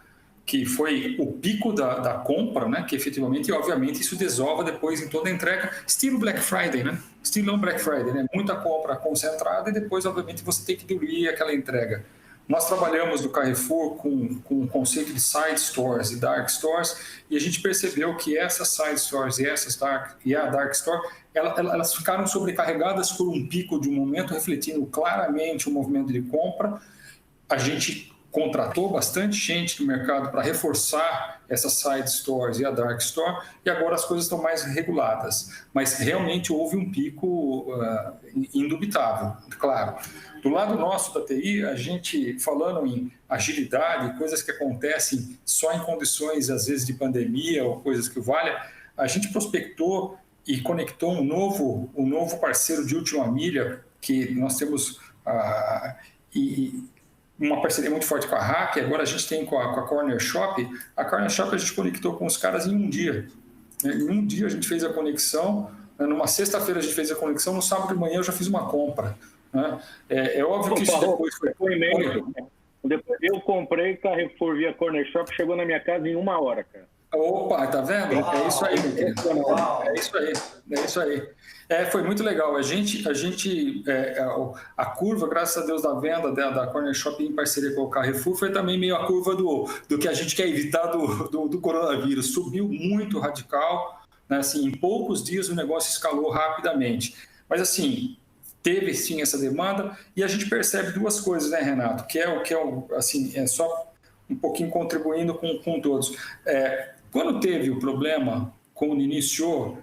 que foi o pico da compra, né? Que efetivamente, e obviamente, isso desova depois em toda a entrega, estilo Black Friday, né? Estilo Black Friday, né? Muita compra concentrada e depois, obviamente, você tem que diluir aquela entrega. Nós trabalhamos no Carrefour com o conceito de side stores e dark stores, e a gente percebeu que essas side stores e a dark store, elas ficaram sobrecarregadas por um pico de um momento, refletindo claramente o movimento de compra. A gente contratou bastante gente no mercado para reforçar essas side stores e a dark store, e agora as coisas estão mais reguladas. Mas realmente houve um pico indubitável, claro. Do lado nosso da TI, a gente, falando em agilidade, coisas que acontecem só em condições, às vezes, de pandemia ou coisas que valha, a gente prospectou e conectou um novo parceiro de última milha, que nós temos uma parceria muito forte com a Hack, agora a gente tem com a Corner Shop. A Corner Shop a gente conectou com os caras em um dia. Em um dia a gente fez a conexão, numa sexta-feira a gente fez a conexão, no sábado de manhã eu já fiz uma compra. É óbvio que isso depois foi e-mail. Depois eu comprei Carrefour via Corner Shop, chegou na minha casa em 1 hora, cara. Opa, tá vendo? É isso aí, meu querido. É isso aí. Foi muito legal. A curva, graças a Deus, da venda da Corner Shop em parceria com o Carrefour foi também meio a curva do que a gente quer evitar do coronavírus. Subiu muito radical, né? Assim, em poucos dias o negócio escalou rapidamente. Mas assim, teve sim essa demanda e a gente percebe duas coisas, né, Renato? Só um pouquinho contribuindo com todos. Quando teve o problema, quando iniciou,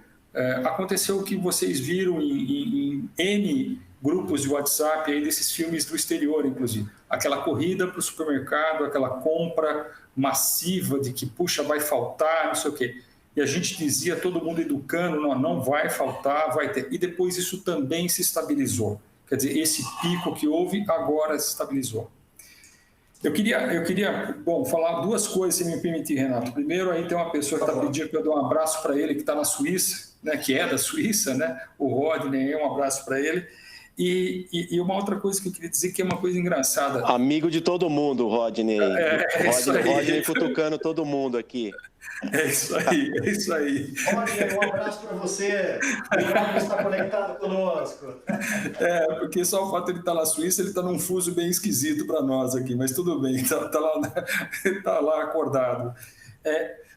aconteceu o que vocês viram em N grupos de WhatsApp aí desses filmes do exterior, inclusive. Aquela corrida para o supermercado, aquela compra massiva de que, puxa, vai faltar, não sei o quê. E a gente dizia, todo mundo educando, não vai faltar, vai ter. E depois isso também se estabilizou. Quer dizer, esse pico que houve agora se estabilizou. Eu queria, bom, falar duas coisas, se me permitir, Renato. Primeiro, aí tem uma pessoa que está pedindo para eu dar um abraço para ele, que está na Suíça, né, que é da Suíça, né, o Rodney, um abraço para ele. E uma outra coisa que eu queria dizer, que é uma coisa engraçada. Amigo de todo mundo, Rodney. Rodney cutucando todo mundo aqui. É isso aí. Rodney, um abraço para você. Obrigado por estar conectado conosco. Porque só o fato de ele estar na Suíça, ele está num fuso bem esquisito para nós aqui, mas tudo bem, está lá acordado.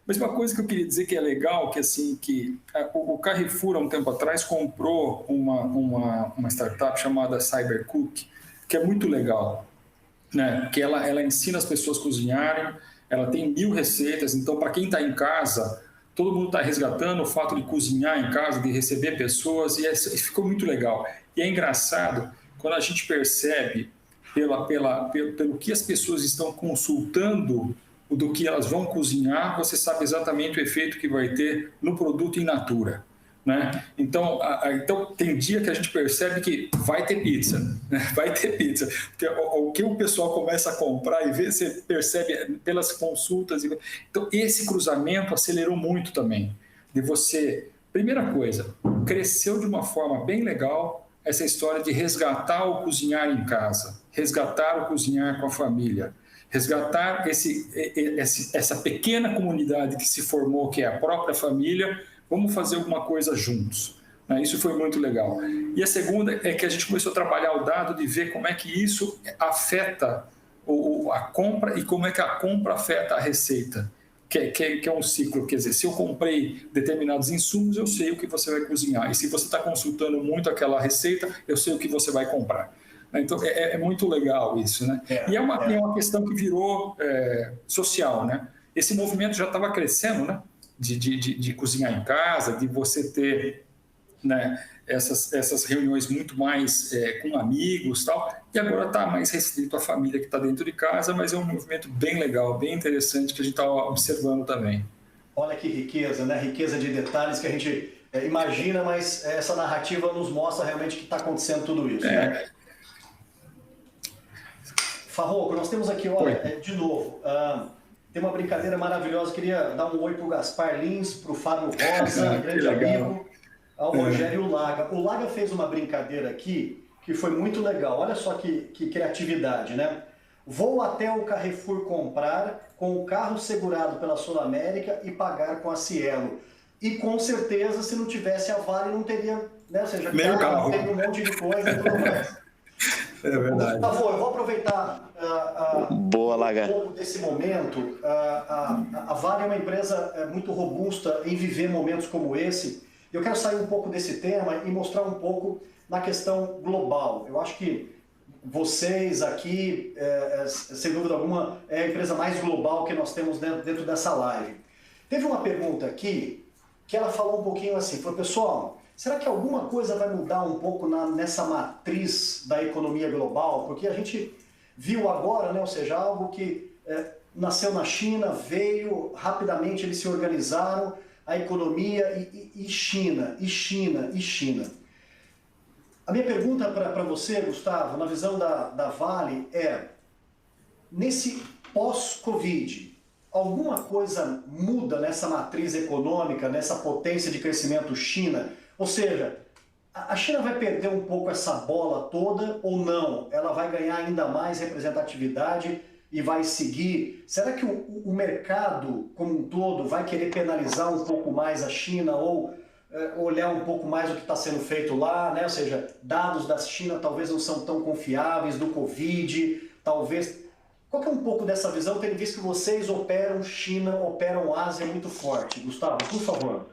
Mas uma coisa que eu queria dizer que é legal, que assim, que o Carrefour, há um tempo atrás, comprou uma startup chamada CyberCook, que é muito legal, né? Que ela ensina as pessoas a cozinharem, ela tem 1000 receitas, então para quem está em casa, todo mundo está resgatando o fato de cozinhar em casa, de receber pessoas, e ficou muito legal. E é engraçado, quando a gente percebe pelo que as pessoas estão consultando do que elas vão cozinhar, você sabe exatamente o efeito que vai ter no produto in natura, né? Então tem dia que a gente percebe que vai ter pizza, né? Vai ter pizza, porque o que o pessoal começa a comprar e ver, você percebe pelas consultas. Então esse cruzamento acelerou muito também, de você, primeira coisa, cresceu de uma forma bem legal essa história de resgatar o cozinhar em casa, resgatar o cozinhar com a família, resgatar essa pequena comunidade que se formou, que é a própria família, vamos fazer alguma coisa juntos. Isso foi muito legal. E a segunda é que a gente começou a trabalhar o dado de ver como é que isso afeta a compra e como é que a compra afeta a receita, que é um ciclo. Quer dizer, se eu comprei determinados insumos, eu sei o que você vai cozinhar. E se você está consultando muito aquela receita, eu sei o que você vai comprar. Então, é muito legal isso, né? E é uma questão que virou social, né? Esse movimento já estava crescendo, né? De cozinhar em casa, de você ter, né, essas reuniões muito mais com amigos e tal, e agora está mais restrito à família que está dentro de casa, mas é um movimento bem legal, bem interessante, que a gente está observando também. Olha que riqueza, né? Riqueza de detalhes que a gente imagina, mas essa narrativa nos mostra realmente que está acontecendo tudo isso, né? Farroco, nós temos aqui, olha, de novo, tem uma brincadeira maravilhosa, queria dar um oi para o Gaspar Lins, para o Fábio Rosa, grande amigo, ao Rogério Laga. O Laga fez uma brincadeira aqui que foi muito legal, olha só que criatividade, né? Vou até o Carrefour comprar com o carro segurado pela Sul América e pagar com a Cielo. E com certeza, se não tivesse a Vale, não teria, né? Ou seja, carro, teria um monte de coisa e tudo mais. É verdade. Por favor, eu vou aproveitar Boa, Laga. um pouco desse momento. A Vale é uma empresa muito robusta em viver momentos como esse. Eu quero sair um pouco desse tema e mostrar um pouco na questão global. Eu acho que vocês aqui, sem dúvida alguma, é a empresa mais global que nós temos dentro dessa live. Teve uma pergunta aqui que ela falou um pouquinho assim, falou, pessoal, será que alguma coisa vai mudar um pouco nessa matriz da economia global? Porque a gente viu agora, né, ou seja, algo que nasceu na China, veio, rapidamente eles se organizaram, a economia e China. A minha pergunta para você, Gustavo, na visão da Vale é, nesse pós-Covid, alguma coisa muda nessa matriz econômica, nessa potência de crescimento China? Ou seja, a China vai perder um pouco essa bola toda ou não? Ela vai ganhar ainda mais representatividade e vai seguir? Será que o mercado como um todo vai querer penalizar um pouco mais a China ou olhar um pouco mais o que está sendo feito lá, né? Ou seja, dados da China talvez não são tão confiáveis, do Covid, talvez... Qual que é um pouco dessa visão, tendo visto que vocês operam China, operam Ásia muito forte? Gustavo, por favor.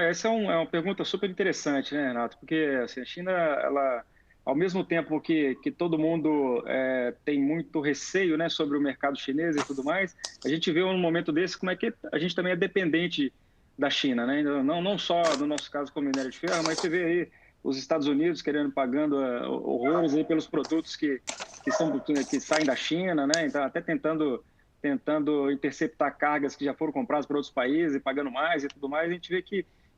Essa é uma pergunta super interessante, né, Renato? Porque assim, a China, ela, ao mesmo tempo que todo mundo tem muito receio, né, sobre o mercado chinês e tudo mais, a gente vê num momento desse como é que a gente também é dependente da China, né? Não só no nosso caso com minério de ferro, mas você vê aí os Estados Unidos pagando horrores aí pelos produtos que saem da China, né? Então, até tentando interceptar cargas que já foram compradas por outros países e pagando mais e tudo mais. A gente vê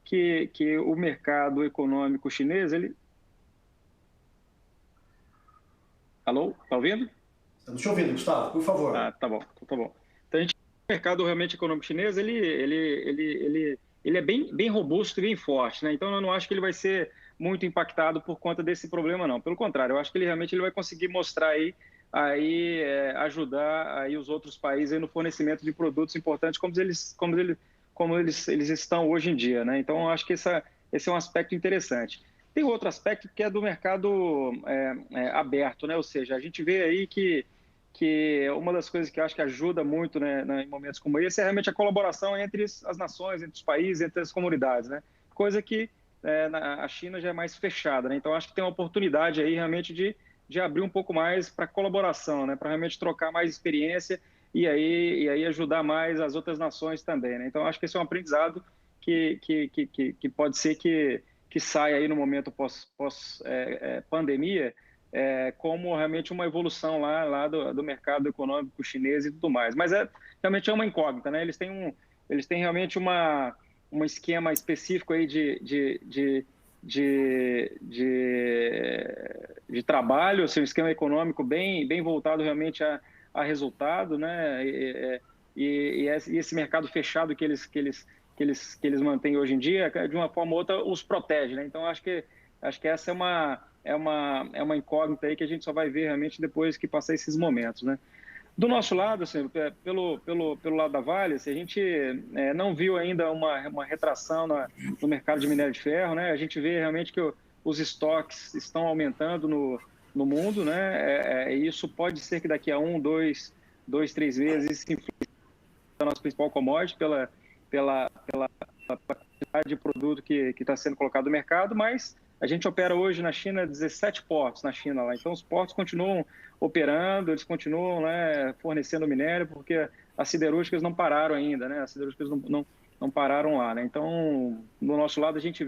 que o mercado econômico chinês, ele Alô? Tá ouvindo? Estamos te ouvindo, Gustavo, por favor. Tá bom. Então, a gente, o mercado realmente econômico chinês, ele é bem robusto e bem forte, né? Então, eu não acho que ele vai ser muito impactado por conta desse problema, não. Pelo contrário, eu acho que ele realmente vai conseguir mostrar aí ajudar aí os outros países aí no fornecimento de produtos importantes como eles estão hoje em dia, né? Então, eu acho que esse é um aspecto interessante. Tem outro aspecto que é do mercado aberto, né? Ou seja, a gente vê aí que uma das coisas que eu acho que ajuda muito, né, em momentos como esse é realmente a colaboração entre as nações, entre os países, entre as comunidades, né? Coisa que a China já é mais fechada, né? Então, acho que tem uma oportunidade aí realmente de abrir um pouco mais para colaboração, né? Para realmente trocar mais experiência e aí ajudar mais as outras nações também, né? Então, acho que esse é um aprendizado que pode ser que saia aí no momento pós-pandemia, como realmente uma evolução lá do mercado econômico chinês e tudo mais. Mas realmente é uma incógnita, né? Eles têm realmente um esquema específico aí de trabalho, assim, um esquema econômico bem voltado realmente a resultado, né? E esse mercado fechado que eles mantêm hoje em dia, de uma forma ou outra, os protege, né? Então, acho que essa é uma incógnita aí que a gente só vai ver realmente depois que passar esses momentos, né? Do nosso lado, assim, pelo lado da Vale, assim, a gente não viu ainda uma retração no mercado de minério de ferro, né? A gente vê realmente que os estoques estão aumentando no mundo, né? E isso pode ser que daqui a 1, 2, 3 meses se influencie a nossa principal commodity pela quantidade de produto que está sendo colocado no mercado, mas a gente opera hoje na China 17 portos na China lá, então os portos continuam operando, eles continuam, né, fornecendo minério, porque as siderúrgicas não pararam ainda, né? As siderúrgicas não pararam lá, né? Então, do nosso lado a gente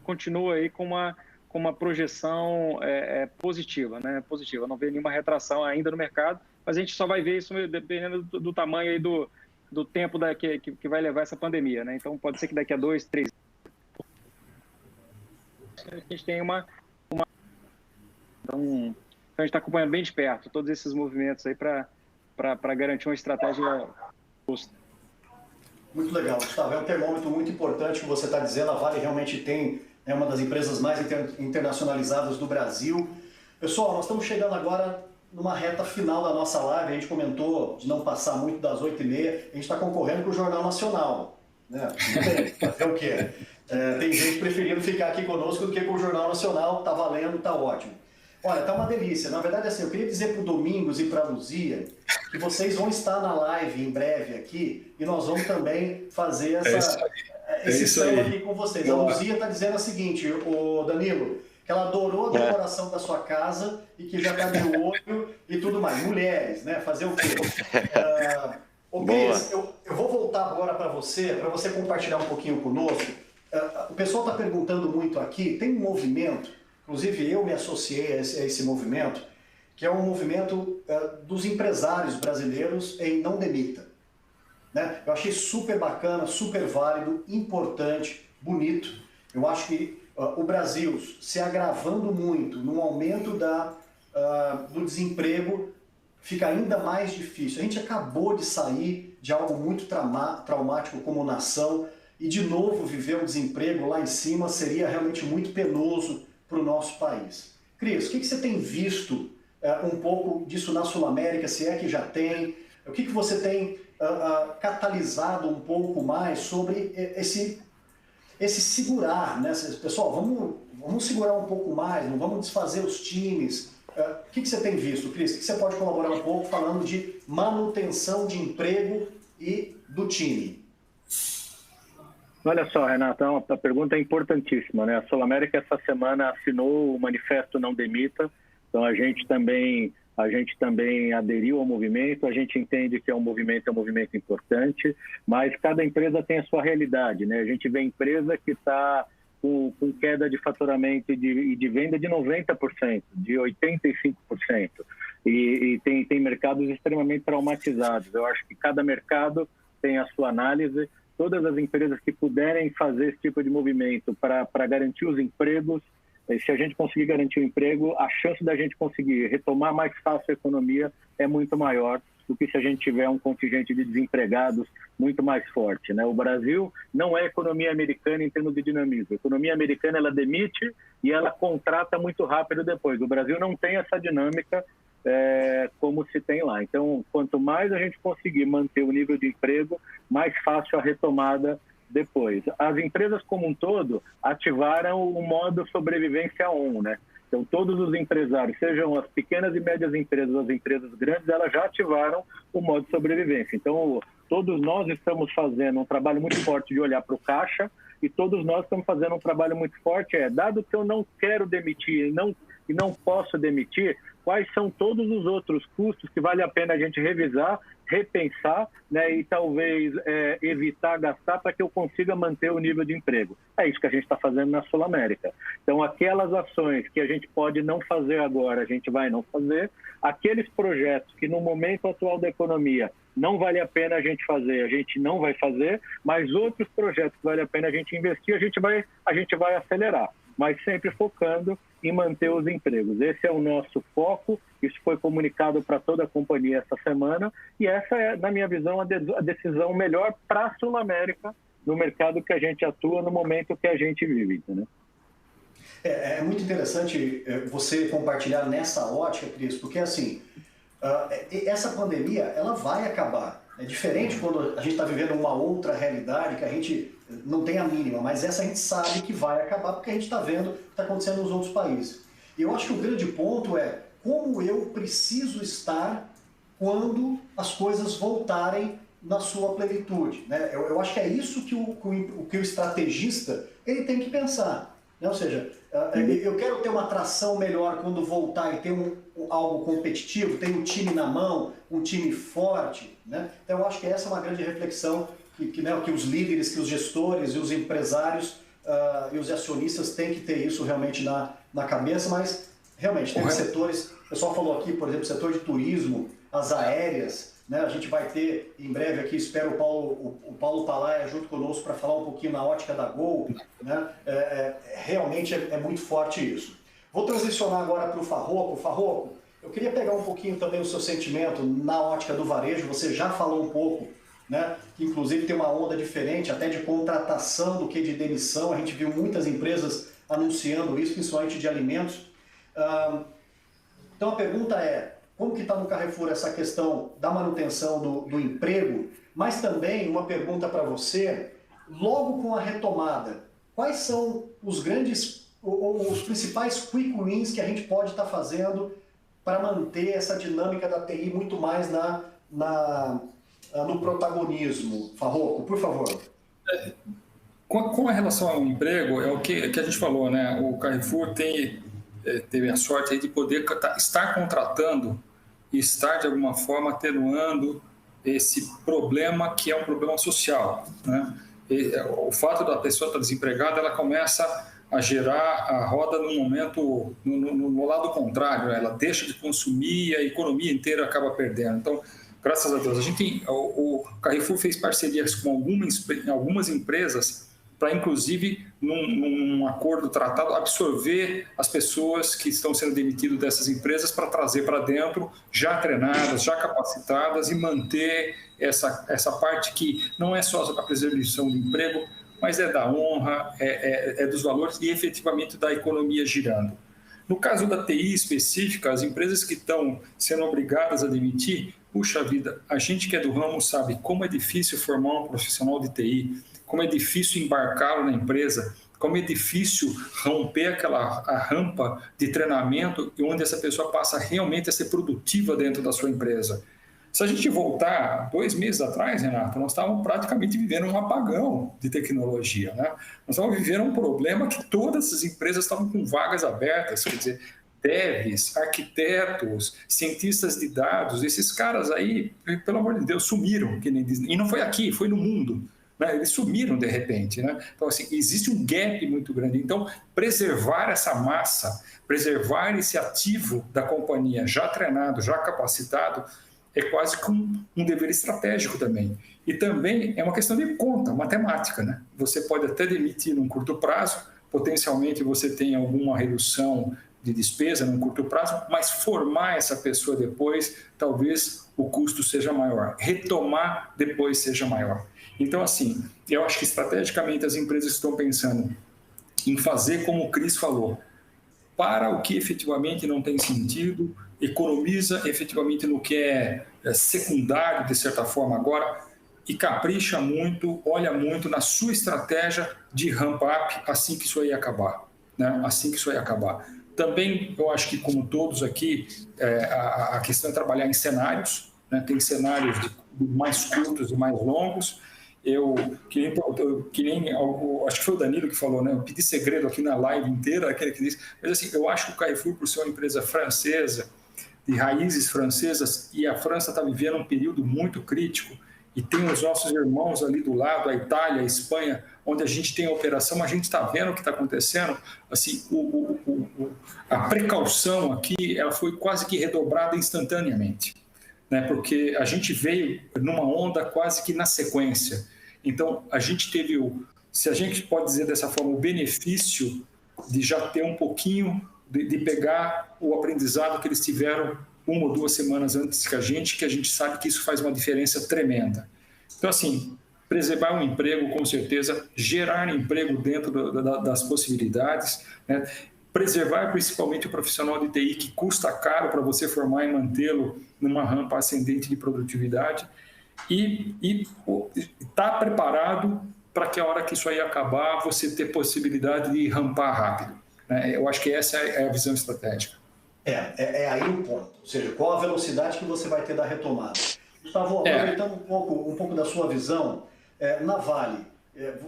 continua aí com uma projeção positiva, né? Positiva, não vê nenhuma retração ainda no mercado, mas a gente só vai ver isso dependendo do tamanho aí do tempo que vai levar essa pandemia, né? Então, pode ser que daqui a 2, 3 a gente tem Então, a gente está acompanhando bem de perto todos esses movimentos aí para garantir uma estratégia justa. Muito legal, Gustavo. É um termômetro muito importante que você está dizendo. A Vale realmente é uma das empresas mais internacionalizadas do Brasil. Pessoal, nós estamos chegando agora numa reta final da nossa live. A gente comentou de não passar muito das 8h30. A gente está concorrendo com o Jornal Nacional, né? Fazer o quê? Tem gente preferindo ficar aqui conosco do que com o Jornal Nacional. Tá valendo, tá ótimo. Olha, tá uma delícia. Na verdade, assim, eu queria dizer para o Domingos e para a Luzia que vocês vão estar na live em breve aqui e nós vamos também fazer esse samba aqui com vocês. Boa. A Luzia está dizendo o seguinte, o Danilo, que ela adorou a decoração da sua casa e que já está de olho e tudo mais. Mulheres, né? Fazer o quê? Cris, eu vou voltar agora para você compartilhar um pouquinho conosco. O pessoal está perguntando muito aqui, tem um movimento, inclusive eu me associei a esse movimento, que é um movimento dos empresários brasileiros em Não Demita. Né? Eu achei super bacana, super válido, importante, bonito. Eu acho que o Brasil se agravando muito no aumento do desemprego fica ainda mais difícil. A gente acabou de sair de algo muito traumático como nação e de novo viver um desemprego lá em cima seria realmente muito penoso para o nosso país. Cris, o que você tem visto um pouco disso na Sul-América, se é que já tem? O que você tem catalisado um pouco mais sobre esse segurar, né? Pessoal, vamos segurar um pouco mais, não vamos desfazer os times. O que você tem visto, Cris? O que você pode colaborar um pouco falando de manutenção de emprego e do time? Olha só, Renato, a pergunta é importantíssima, né? A Sul América essa semana assinou o manifesto Não Demita, então a gente também aderiu ao movimento, a gente entende que é um movimento importante, mas cada empresa tem a sua realidade, né? A gente vê empresa que está com queda de faturamento e de venda de 90%, de 85%, e tem mercados extremamente traumatizados. Eu acho que cada mercado tem a sua análise. Todas as empresas que puderem fazer esse tipo de movimento para garantir os empregos, se a gente conseguir garantir o emprego, a chance da gente conseguir retomar mais fácil a economia é muito maior do que se a gente tiver um contingente de desempregados muito mais forte, né? O Brasil não é economia americana em termos de dinamismo. A economia americana, ela demite e ela contrata muito rápido depois. O Brasil não tem essa dinâmica como se tem lá. Então, quanto mais a gente conseguir manter o nível de emprego, mais fácil a retomada depois. As empresas como um todo ativaram o modo sobrevivência on, né? Então, todos os empresários, sejam as pequenas e médias empresas, as empresas grandes, elas já ativaram o modo sobrevivência. Então, todos nós estamos fazendo um trabalho muito forte de olhar para o caixa e todos nós estamos fazendo um trabalho muito forte, dado que eu não quero demitir e não posso demitir, quais são todos os outros custos que vale a pena a gente revisar, repensar, né, e talvez evitar gastar para que eu consiga manter o nível de emprego. É isso que a gente está fazendo na Sul América. Então, aquelas ações que a gente pode não fazer agora, a gente vai não fazer. Aqueles projetos que no momento atual da economia não vale a pena a gente fazer, a gente não vai fazer, mas outros projetos que vale a pena a gente investir, a gente vai acelerar, mas sempre focando em manter os empregos. Esse é o nosso foco, isso foi comunicado para toda a companhia essa semana, e essa é, na minha visão, a decisão melhor para a Sul América, no mercado que a gente atua, no momento que a gente vive, entendeu? É muito interessante você compartilhar nessa ótica, Cris, porque assim, essa pandemia, ela vai acabar. É diferente quando a gente está vivendo uma outra realidade que a gente não tem a mínima, mas essa a gente sabe que vai acabar porque a gente está vendo o que está acontecendo nos outros países. E eu acho que o grande ponto é como eu preciso estar quando as coisas voltarem na sua plenitude, né? Eu acho que é isso que o estrategista ele tem que pensar, né? Ou seja, eu quero ter uma atração melhor quando voltar e ter algo competitivo, ter um time na mão, um time forte, né? Então eu acho que essa é uma grande reflexão que os líderes, que os gestores e os empresários e os acionistas têm que ter isso realmente na cabeça, mas realmente tem setores, o pessoal falou aqui, por exemplo, setor de turismo, as aéreas, né? A gente vai ter em breve aqui, espero o Paulo Palaia junto conosco para falar um pouquinho na ótica da Gol, né? Realmente é muito forte isso. Vou transicionar agora para o Farroco. Farroco, eu queria pegar um pouquinho também o seu sentimento na ótica do varejo, você já falou um pouco, né? Que inclusive tem uma onda diferente até de contratação do que de demissão, a gente viu muitas empresas anunciando isso, principalmente de alimentos. Então a pergunta é, como que está no Carrefour essa questão da manutenção do emprego, mas também uma pergunta para você, logo com a retomada, quais são os principais quick wins que a gente pode estar fazendo para manter essa dinâmica da TI muito mais no protagonismo? Farroco, por favor. Com a relação ao emprego, é o que a gente falou, né? O Carrefour teve a sorte aí de poder estar contratando e estar, de alguma forma, atenuando esse problema que é um problema social, né? O fato da pessoa estar desempregada, ela começa a gerar a roda no momento, no lado contrário, ela deixa de consumir e a economia inteira acaba perdendo. Então, graças a Deus, o Carrefour fez parcerias com algumas empresas para, inclusive, num acordo tratado, absorver as pessoas que estão sendo demitidas dessas empresas para trazer para dentro, já treinadas, já capacitadas, e manter essa parte que não é só a preservação do emprego, mas é da honra, é dos valores e efetivamente da economia girando. No caso da TI específica, as empresas que estão sendo obrigadas a demitir, puxa vida, a gente que é do ramo sabe como é difícil formar um profissional de TI, como é difícil embarcá-lo na empresa, como é difícil romper a rampa de treinamento onde essa pessoa passa realmente a ser produtiva dentro da sua empresa. Se a gente voltar 2 meses atrás, Renato, nós estávamos praticamente vivendo um apagão de tecnologia, né? Nós estávamos vivendo um problema que todas as empresas estavam com vagas abertas, quer dizer, devs, arquitetos, cientistas de dados, esses caras aí, pelo amor de Deus, sumiram, que nem dizem. E não foi aqui, foi no mundo, né? Eles sumiram de repente, né? Então, assim, existe um gap muito grande. Então, preservar essa massa, preservar esse ativo da companhia já treinado, já capacitado, é quase como um dever estratégico também. E também é uma questão de conta, matemática, né? Você pode até demitir num curto prazo, potencialmente você tem alguma redução de despesa no curto prazo, mas formar essa pessoa depois, talvez o custo seja maior, retomar depois seja maior. Então, assim, eu acho que estrategicamente as empresas estão pensando em fazer como o Cris falou, para o que efetivamente não tem sentido, economiza efetivamente no que é secundário, de certa forma, agora, e capricha muito, olha muito na sua estratégia de ramp-up assim que isso aí acabar. Né? Assim que isso aí acabar. Também, eu acho que, como todos aqui, a questão é trabalhar em cenários, né? Tem cenários mais curtos e mais longos. Acho que foi o Danilo que falou, né? Eu pedi segredo aqui na live inteira, aquele que disse, mas assim, eu acho que o Carrefour, por ser uma empresa francesa, de raízes francesas, e a França está vivendo um período muito crítico, e tem os nossos irmãos ali do lado, a Itália, a Espanha, onde a gente tem a operação, a gente está vendo o que está acontecendo, assim, a precaução aqui, ela foi quase que redobrada instantaneamente, né? Porque a gente veio numa onda quase que na sequência. Então, a gente teve, se a gente pode dizer dessa forma, o benefício de já ter um pouquinho, de pegar o aprendizado que eles tiveram 1 ou 2 semanas antes que a gente sabe que isso faz uma diferença tremenda. Então, assim, preservar um emprego, com certeza, gerar emprego dentro das possibilidades, né? Preservar principalmente o profissional de TI, que custa caro para você formar e mantê-lo numa rampa ascendente de produtividade, e estar preparado para que a hora que isso aí acabar, você ter possibilidade de rampar rápido. Né? Eu acho que essa é a visão estratégica. É aí o ponto. Ou seja, qual a velocidade que você vai ter da retomada. Gustavo, aproveitando um pouco da sua visão, na Vale,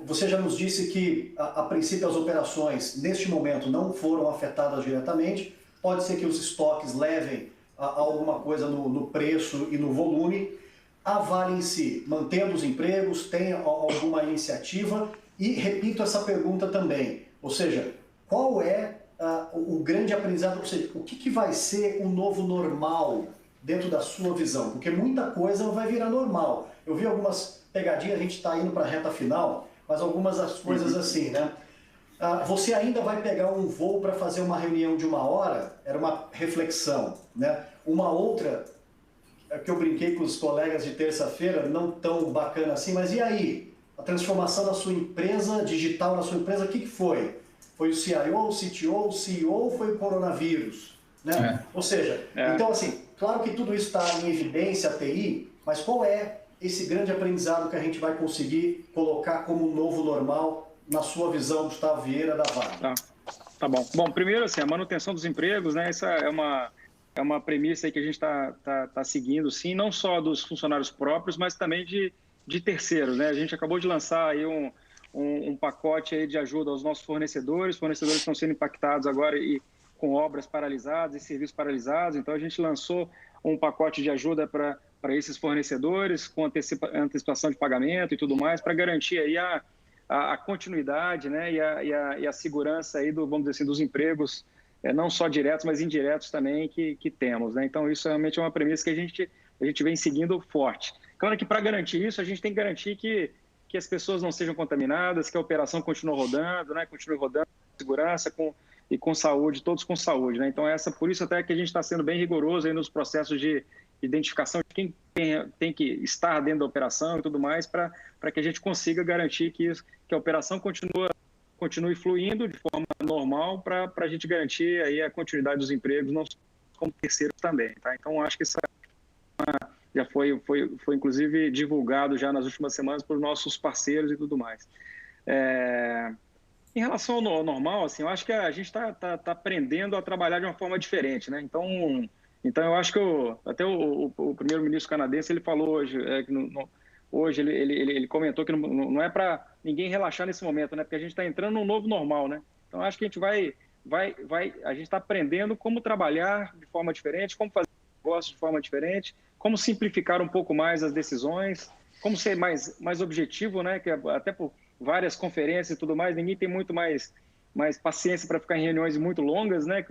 você já nos disse que, a princípio, as operações, neste momento, não foram afetadas diretamente. Pode ser que os estoques levem a alguma coisa no preço e no volume. A Vale em si, mantendo os empregos, tem alguma iniciativa? E repito essa pergunta também, ou seja, qual é o grande aprendizado, ou seja, o que vai ser o novo normal dentro da sua visão? Porque muita coisa vai virar normal. Eu vi algumas pegadinhas, a gente está indo para a reta final, mas algumas das coisas assim, né? Você ainda vai pegar um voo para fazer uma reunião de 1 hora? Era uma reflexão, né? Uma outra, que eu brinquei com os colegas de terça-feira, não tão bacana assim, mas e aí? A transformação da sua empresa, digital na sua empresa, o que foi? Foi o CIO, o CTO, o CEO ou foi o coronavírus? Né? Ou seja, então assim, claro que tudo isso está em evidência, a TI, mas qual é esse grande aprendizado que a gente vai conseguir colocar como um novo normal na sua visão, Gustavo Vieira, da Vale? Tá bom. Bom, primeiro assim, a manutenção dos empregos, né? Essa é uma premissa aí que a gente está seguindo, sim, não só dos funcionários próprios, mas também de terceiros, né? A gente acabou de lançar aí um pacote aí de ajuda aos nossos fornecedores estão sendo impactados agora e com obras paralisadas e serviços paralisados, então a gente lançou um pacote de ajuda para esses fornecedores com antecipação de pagamento e tudo mais, para garantir aí a continuidade, né, e a segurança aí vamos dizer assim, dos empregos, não só diretos, mas indiretos também que temos, né? Então isso realmente é uma premissa que a gente vem seguindo forte. Claro que para garantir isso, a gente tem que garantir que as pessoas não sejam contaminadas, que a operação continue rodando, né? Continue rodando com segurança e com saúde, todos com saúde, né? Então, por isso até que a gente está sendo bem rigoroso aí nos processos de identificação de quem tem que estar dentro da operação e tudo mais, para que a gente consiga garantir que a operação continue fluindo de forma normal, para a gente garantir aí a continuidade dos empregos, não só como terceiros também, tá? Então, acho que essa já foi inclusive divulgado já nas últimas semanas por nossos parceiros e tudo mais. Em relação ao normal, assim, eu acho que a gente está aprendendo a trabalhar de uma forma diferente, né? Então eu acho que até o primeiro-ministro canadense ele falou hoje, hoje ele comentou que não é para ninguém relaxar nesse momento, né? Porque a gente está entrando num novo normal, né? Então acho que a gente a gente está aprendendo como trabalhar de forma diferente, como fazer negócio de forma diferente, como simplificar um pouco mais as decisões, como ser mais objetivo, né? Que até por várias conferências e tudo mais, ninguém tem muito mais paciência para ficar em reuniões muito longas, né?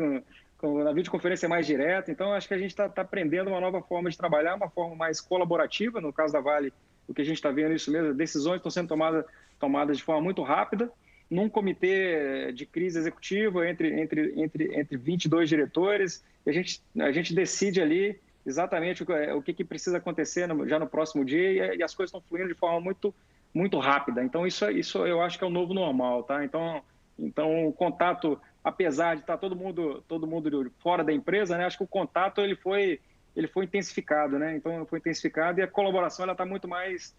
A videoconferência é mais direta. Então, acho que a gente está aprendendo uma nova forma de trabalhar, uma forma mais colaborativa. No caso da Vale, o que a gente está vendo é isso mesmo, decisões estão sendo tomadas de forma muito rápida, num comitê de crise executivo entre 22 diretores, e a gente decide ali exatamente o que precisa acontecer já no próximo dia, e as coisas estão fluindo de forma muito rápida. Então, isso eu acho que é o novo normal, tá? Então o contato, apesar de estar todo mundo fora da empresa, né? Acho que o contato ele foi intensificado, né? Então, foi intensificado, e a colaboração ela está muito mais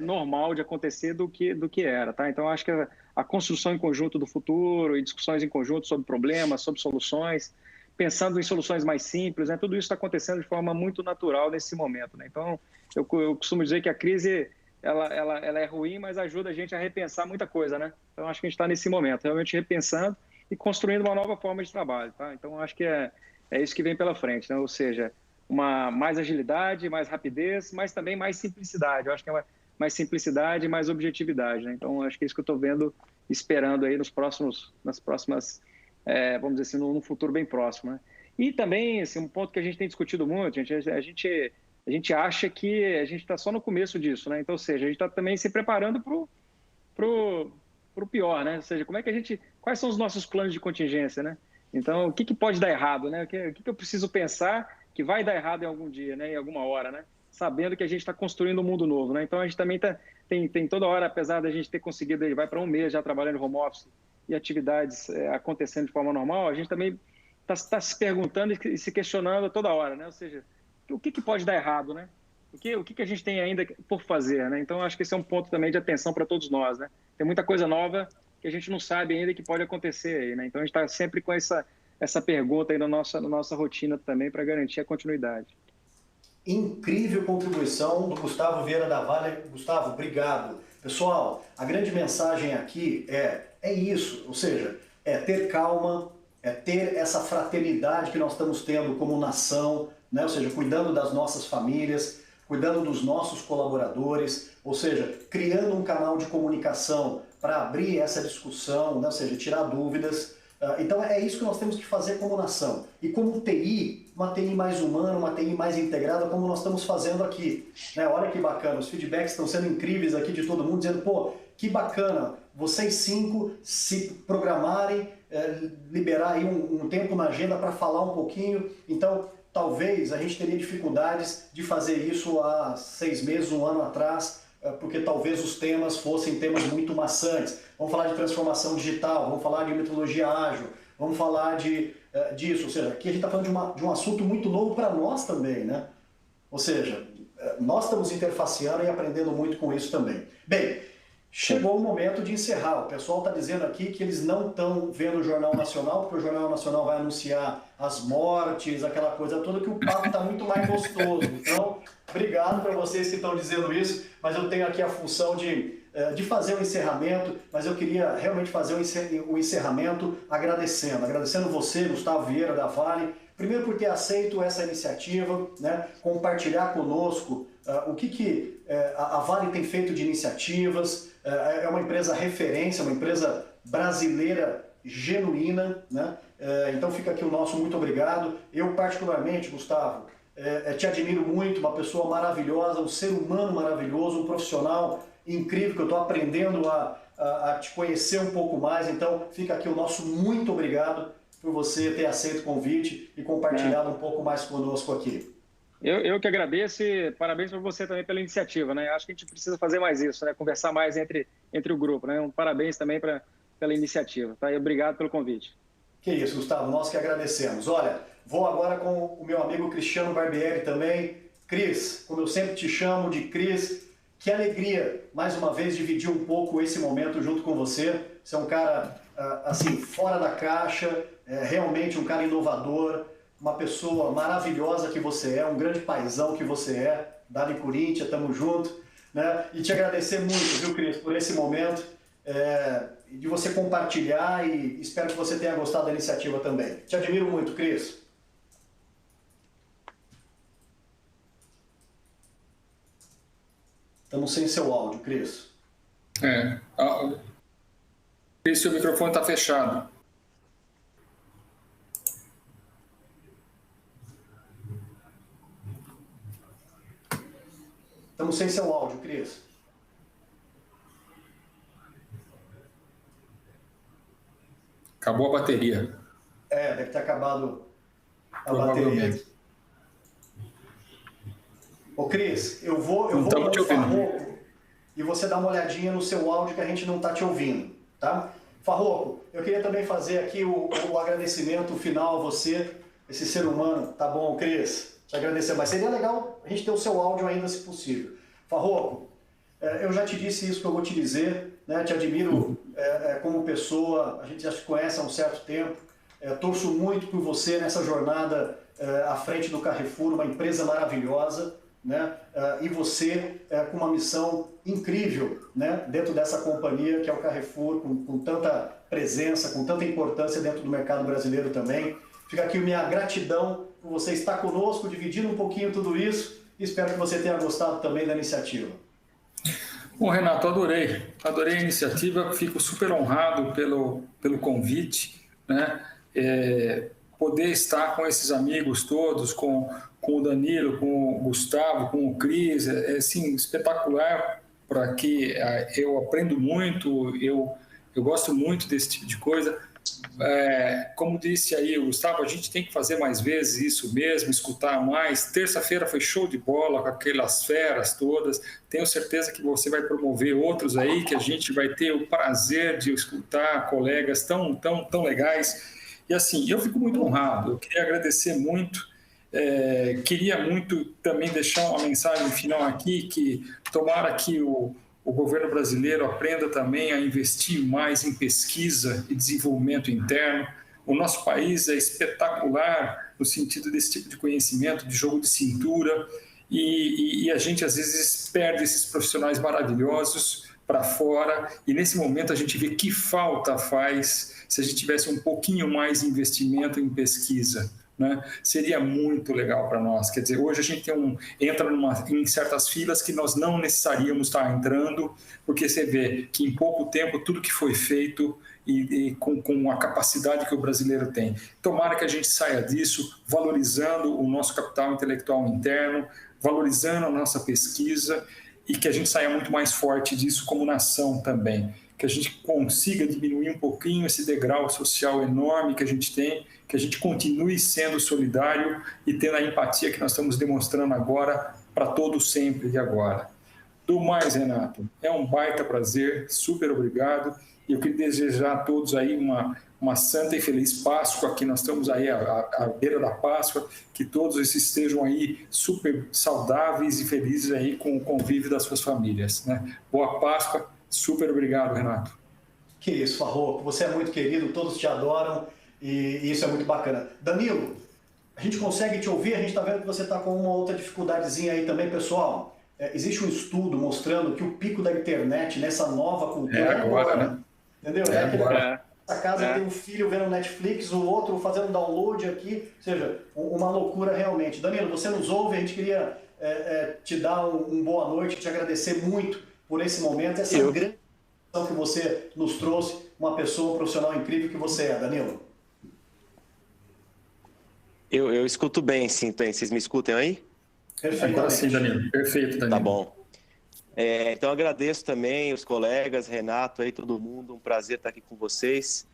normal de acontecer do que era, tá? Então, acho que a construção em conjunto do futuro e discussões em conjunto sobre problemas, sobre soluções, pensando em soluções mais simples, né? Tudo isso está acontecendo de forma muito natural nesse momento, né? Então, eu costumo dizer que a crise ela é ruim, mas ajuda a gente a repensar muita coisa, né? Então, acho que a gente está nesse momento, realmente repensando e construindo uma nova forma de trabalho, tá? Então, acho que é isso que vem pela frente, né? Ou seja, mais agilidade, mais rapidez, mas também mais simplicidade. Eu acho que é mais simplicidade e mais objetividade, né? Então, acho que é isso que eu estou vendo, esperando aí nas próximas, vamos dizer assim, num futuro bem próximo, né? E também, assim, um ponto que a gente tem discutido muito, a gente acha que a gente está só no começo disso, né? Então, ou seja, a gente está também se preparando para o pior, né? Ou seja, quais são os nossos planos de contingência, né? Então, o que pode dar errado, né? O que eu preciso pensar que vai dar errado em algum dia, né? Em alguma hora, né? Sabendo que a gente está construindo um mundo novo, né? Então, a gente também tem toda hora, apesar da gente ter conseguido, ele vai para um mês já trabalhando home office e atividades acontecendo de forma normal, a gente também está se perguntando e se questionando toda hora, né? Ou seja, o que pode dar errado, né? O que a gente tem ainda por fazer, né? Então, acho que esse é um ponto também de atenção para todos nós, né? Tem muita coisa nova que a gente não sabe ainda que pode acontecer aí, né? Então, a gente está sempre com essa pergunta aí na nossa rotina também para garantir a continuidade. Incrível contribuição do Gustavo Vieira da Vale. Gustavo, obrigado. Pessoal, a grande mensagem aqui é isso, ou seja, é ter calma, é ter essa fraternidade que nós estamos tendo como nação, né? Ou seja, cuidando das nossas famílias, cuidando dos nossos colaboradores, ou seja, criando um canal de comunicação para abrir essa discussão, né? Ou seja, tirar dúvidas. Então é isso que nós temos que fazer como nação. E como TI, uma TI mais humana, uma TI mais integrada, como nós estamos fazendo aqui. Né? Olha que bacana, os feedbacks estão sendo incríveis aqui de todo mundo, dizendo, pô, que bacana, vocês 5 se programarem, liberar aí um tempo na agenda para falar um pouquinho. Então, talvez a gente teria dificuldades de fazer isso há 6 meses, 1 ano atrás, porque talvez os temas fossem temas muito maçantes. Vamos falar de transformação digital, vamos falar de metodologia ágil, vamos falar disso. Ou seja, aqui a gente está falando de um assunto muito novo para nós também, né? Ou seja, nós estamos interfaceando e aprendendo muito com isso também. Bem, chegou o momento de encerrar. O pessoal está dizendo aqui que eles não estão vendo o Jornal Nacional, porque o Jornal Nacional vai anunciar as mortes, aquela coisa toda, que o papo está muito mais gostoso. Então, obrigado para vocês que estão dizendo isso, mas eu tenho aqui a função de fazer o encerramento, mas eu queria realmente fazer o encerramento agradecendo você, Gustavo Vieira da Vale, primeiro por ter aceito essa iniciativa, né, compartilhar conosco o que a Vale tem feito de iniciativas. É uma empresa referência, uma empresa brasileira genuína, né? Então fica aqui o nosso muito obrigado. Eu particularmente, Gustavo, te admiro muito, uma pessoa maravilhosa, um ser humano maravilhoso, um profissional incrível, que eu estou aprendendo a te conhecer um pouco mais. Então fica aqui o nosso muito obrigado por você ter aceito o convite e compartilhado um pouco mais conosco aqui. Eu que agradeço e parabéns para você também pela iniciativa, né? Acho que a gente precisa fazer mais isso, né? Conversar mais entre o grupo, né? Parabéns também pela iniciativa, tá? E obrigado pelo convite. Que isso, Gustavo, nós que agradecemos. Olha, vou agora com o meu amigo Cristiano Barbieri também. Cris, como eu sempre te chamo de Cris, que alegria, mais uma vez, dividir um pouco esse momento junto com você. Você é um cara, assim, fora da caixa, realmente um cara inovador, uma pessoa maravilhosa que você é, um grande paizão que você é, Dali Corinthians, tamo junto, né? E te agradecer muito, viu, Cris, por esse momento, de você compartilhar, e espero que você tenha gostado da iniciativa também. Te admiro muito, Cris. Estamos sem seu áudio, Cris. Cris, seu microfone está fechado. Estamos sem seu áudio, Cris. Acabou a bateria. Deve ter acabado a bateria. Ô, Cris, eu vou pôr o Farroco e você dá uma olhadinha no seu áudio que a gente não está te ouvindo, tá? Farroco, eu queria também fazer aqui o agradecimento final a você, esse ser humano, tá bom, Cris? Te agradecer, mas seria legal a gente ter o seu áudio ainda, se possível. Farroco, eu já te disse isso que eu vou te dizer, né? Te admiro como pessoa, a gente já se conhece há um certo tempo, torço muito por você nessa jornada à frente do Carrefour, uma empresa maravilhosa, né? E você com uma missão incrível, né? Dentro dessa companhia que é o Carrefour, com tanta presença, com tanta importância dentro do mercado brasileiro também. Fica aqui minha gratidão por você estar conosco, dividindo um pouquinho tudo isso, e espero que você tenha gostado também da iniciativa. Bom, Renato, adorei a iniciativa, fico super honrado pelo convite, né? Poder estar com esses amigos todos, com o Danilo, com o Gustavo, com o Cris, assim, espetacular, para que eu aprendo muito, eu gosto muito desse tipo de coisa. Como disse aí o Gustavo, a gente tem que fazer mais vezes isso mesmo, escutar mais. Terça-feira foi show de bola com aquelas feras todas. Tenho certeza que você vai promover outros aí, que a gente vai ter o prazer de escutar colegas tão legais. E assim, eu fico muito honrado, eu queria agradecer muito, queria muito também deixar uma mensagem final aqui, que tomara que o governo brasileiro aprenda também a investir mais em pesquisa e desenvolvimento interno. O nosso país é espetacular no sentido desse tipo de conhecimento, de jogo de cintura, e a gente às vezes perde esses profissionais maravilhosos para fora, e nesse momento a gente vê que falta faz se a gente tivesse um pouquinho mais de investimento em pesquisa, né? Seria muito legal para nós. Quer dizer, hoje a gente entra em certas filas que nós não necessaríamos estar entrando, porque você vê que em pouco tempo tudo que foi feito e com a capacidade que o brasileiro tem. Tomara que a gente saia disso valorizando o nosso capital intelectual interno, valorizando a nossa pesquisa, e que a gente saia muito mais forte disso como nação também, que a gente consiga diminuir um pouquinho esse degrau social enorme que a gente tem, que a gente continue sendo solidário e tendo a empatia que nós estamos demonstrando agora para todos sempre e agora. Do mais, Renato, é um baita prazer, super obrigado, e eu queria desejar a todos aí uma santa e feliz Páscoa, que nós estamos aí à beira da Páscoa, que todos estejam aí super saudáveis e felizes aí com o convívio das suas famílias, né? Boa Páscoa, super obrigado, Renato. Que isso, Farroco, você é muito querido, todos te adoram e isso é muito bacana. Danilo, a gente consegue te ouvir, a gente está vendo que você está com uma outra dificuldadezinha aí também, pessoal. Existe um estudo mostrando que o pico da internet nessa nova cultura é agora, né? Entendeu? Essa casa tem um filho vendo Netflix, o outro fazendo download aqui, ou seja, uma loucura realmente. Danilo, você nos ouve, a gente queria te dar boa noite, te agradecer muito por esse momento, essa grande que você nos trouxe, uma pessoa, um profissional incrível que você é, Danilo. Eu escuto bem, sim, vocês me escutam aí? Agora sim, Danilo. Perfeito, Danilo. Tá bom. Então, agradeço também os colegas, Renato, aí, todo mundo. Um prazer estar aqui com vocês.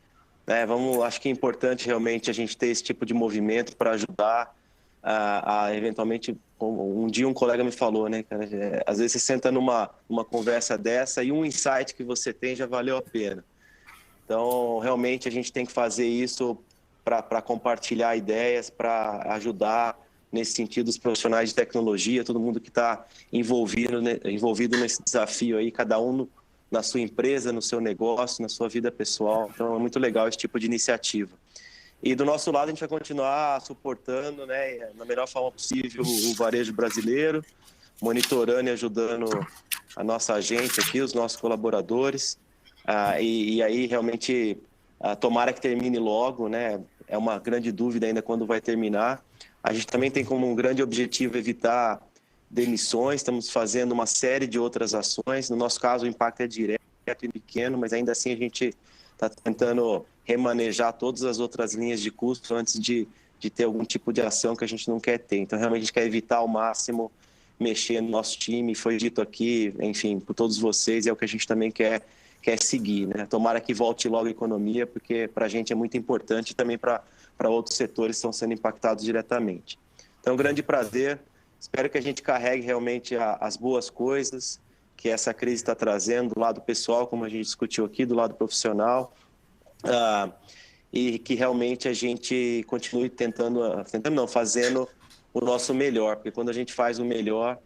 Acho que é importante realmente a gente ter esse tipo de movimento para ajudar a eventualmente... Um dia um colega me falou, né, cara? Às vezes você senta numa conversa dessa e um insight que você tem já valeu a pena. Então, realmente, a gente tem que fazer isso para compartilhar ideias, para ajudar nesse sentido os profissionais de tecnologia, todo mundo que está envolvido nesse desafio aí, cada um na sua empresa, no seu negócio, na sua vida pessoal. Então é muito legal esse tipo de iniciativa. E do nosso lado a gente vai continuar suportando, né, na melhor forma possível o varejo brasileiro, monitorando e ajudando a nossa agente aqui, os nossos colaboradores. E aí realmente tomara que termine logo, né? É uma grande dúvida ainda quando vai terminar. A gente também tem como um grande objetivo evitar demissões, estamos fazendo uma série de outras ações. No nosso caso, o impacto é direto e pequeno, mas ainda assim a gente está tentando remanejar todas as outras linhas de custo antes de ter algum tipo de ação que a gente não quer ter. Então, realmente, a gente quer evitar ao máximo mexer no nosso time. Foi dito aqui, enfim, por todos vocês, é o que a gente também quer quer seguir, né? Tomara que volte logo a economia, porque para a gente é muito importante e também para outros setores que estão sendo impactados diretamente. Então, um grande prazer. Espero que a gente carregue realmente as boas coisas que essa crise está trazendo do lado pessoal, como a gente discutiu aqui, do lado profissional, e que realmente a gente continue fazendo o nosso melhor, porque quando a gente faz o melhor,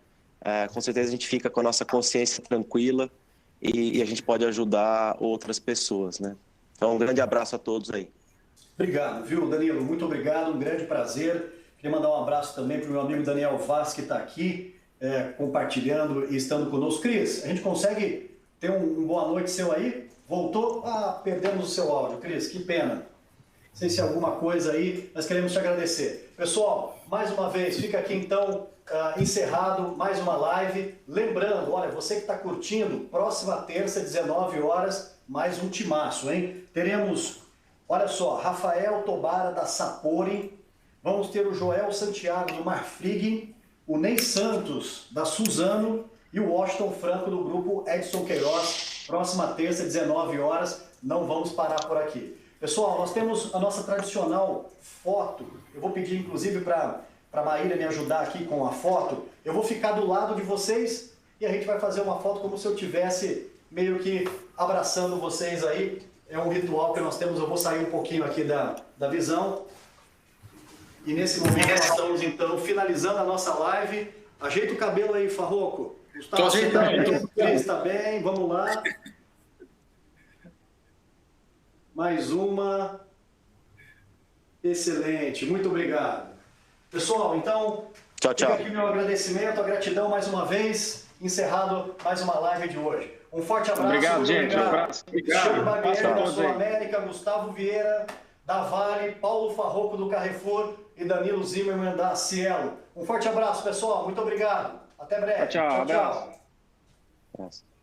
com certeza a gente fica com a nossa consciência tranquila e a gente pode ajudar outras pessoas, né? Então, um grande abraço a todos aí. Obrigado, viu, Danilo? Muito obrigado, um grande prazer. Queria mandar um abraço também para o meu amigo Daniel Vaz, que está aqui, compartilhando e estando conosco. Cris, a gente consegue ter um boa noite seu aí? Voltou? Perdemos o seu áudio, Cris, que pena. Não sei se alguma coisa aí, nós queremos te agradecer. Pessoal, mais uma vez, fica aqui então encerrado mais uma live. Lembrando, olha, você que está curtindo, próxima terça, 19 horas, mais um timaço, hein? Teremos, olha só, Rafael Tobara da Sapori, vamos ter o Joel Santiago do Marfrig, o Ney Santos da Suzano e o Washington Franco do grupo Edson Queiroz. Próxima terça, 19 horas, não vamos parar por aqui. Pessoal, nós temos a nossa tradicional foto. Eu vou pedir inclusive para a Maíra me ajudar aqui com a foto. Eu vou ficar do lado de vocês e a gente vai fazer uma foto como se eu estivesse meio que abraçando vocês aí. É um ritual que nós temos. Eu vou sair um pouquinho aqui da visão. E nesse momento nós estamos, então, finalizando a nossa live. Ajeita o cabelo aí, Farroco. Gustavo, você tá bem? Cris, tá bem? Vamos lá. Mais uma. Excelente. Muito obrigado. Pessoal, então, tchau, tchau. Fica aqui meu agradecimento, a gratidão mais uma vez. Encerrado mais uma live de hoje. Um forte abraço. Obrigado, gente. Obrigado. Um abraço. Cristiano Barbieri da Obrigado. Sul América, Gustavo Vieira da Vale, Paulo Farroco do Carrefour e Danilo Zimmermann da Cielo. Um forte abraço, pessoal. Muito obrigado. Até breve. Tchau, abraço. Nossa.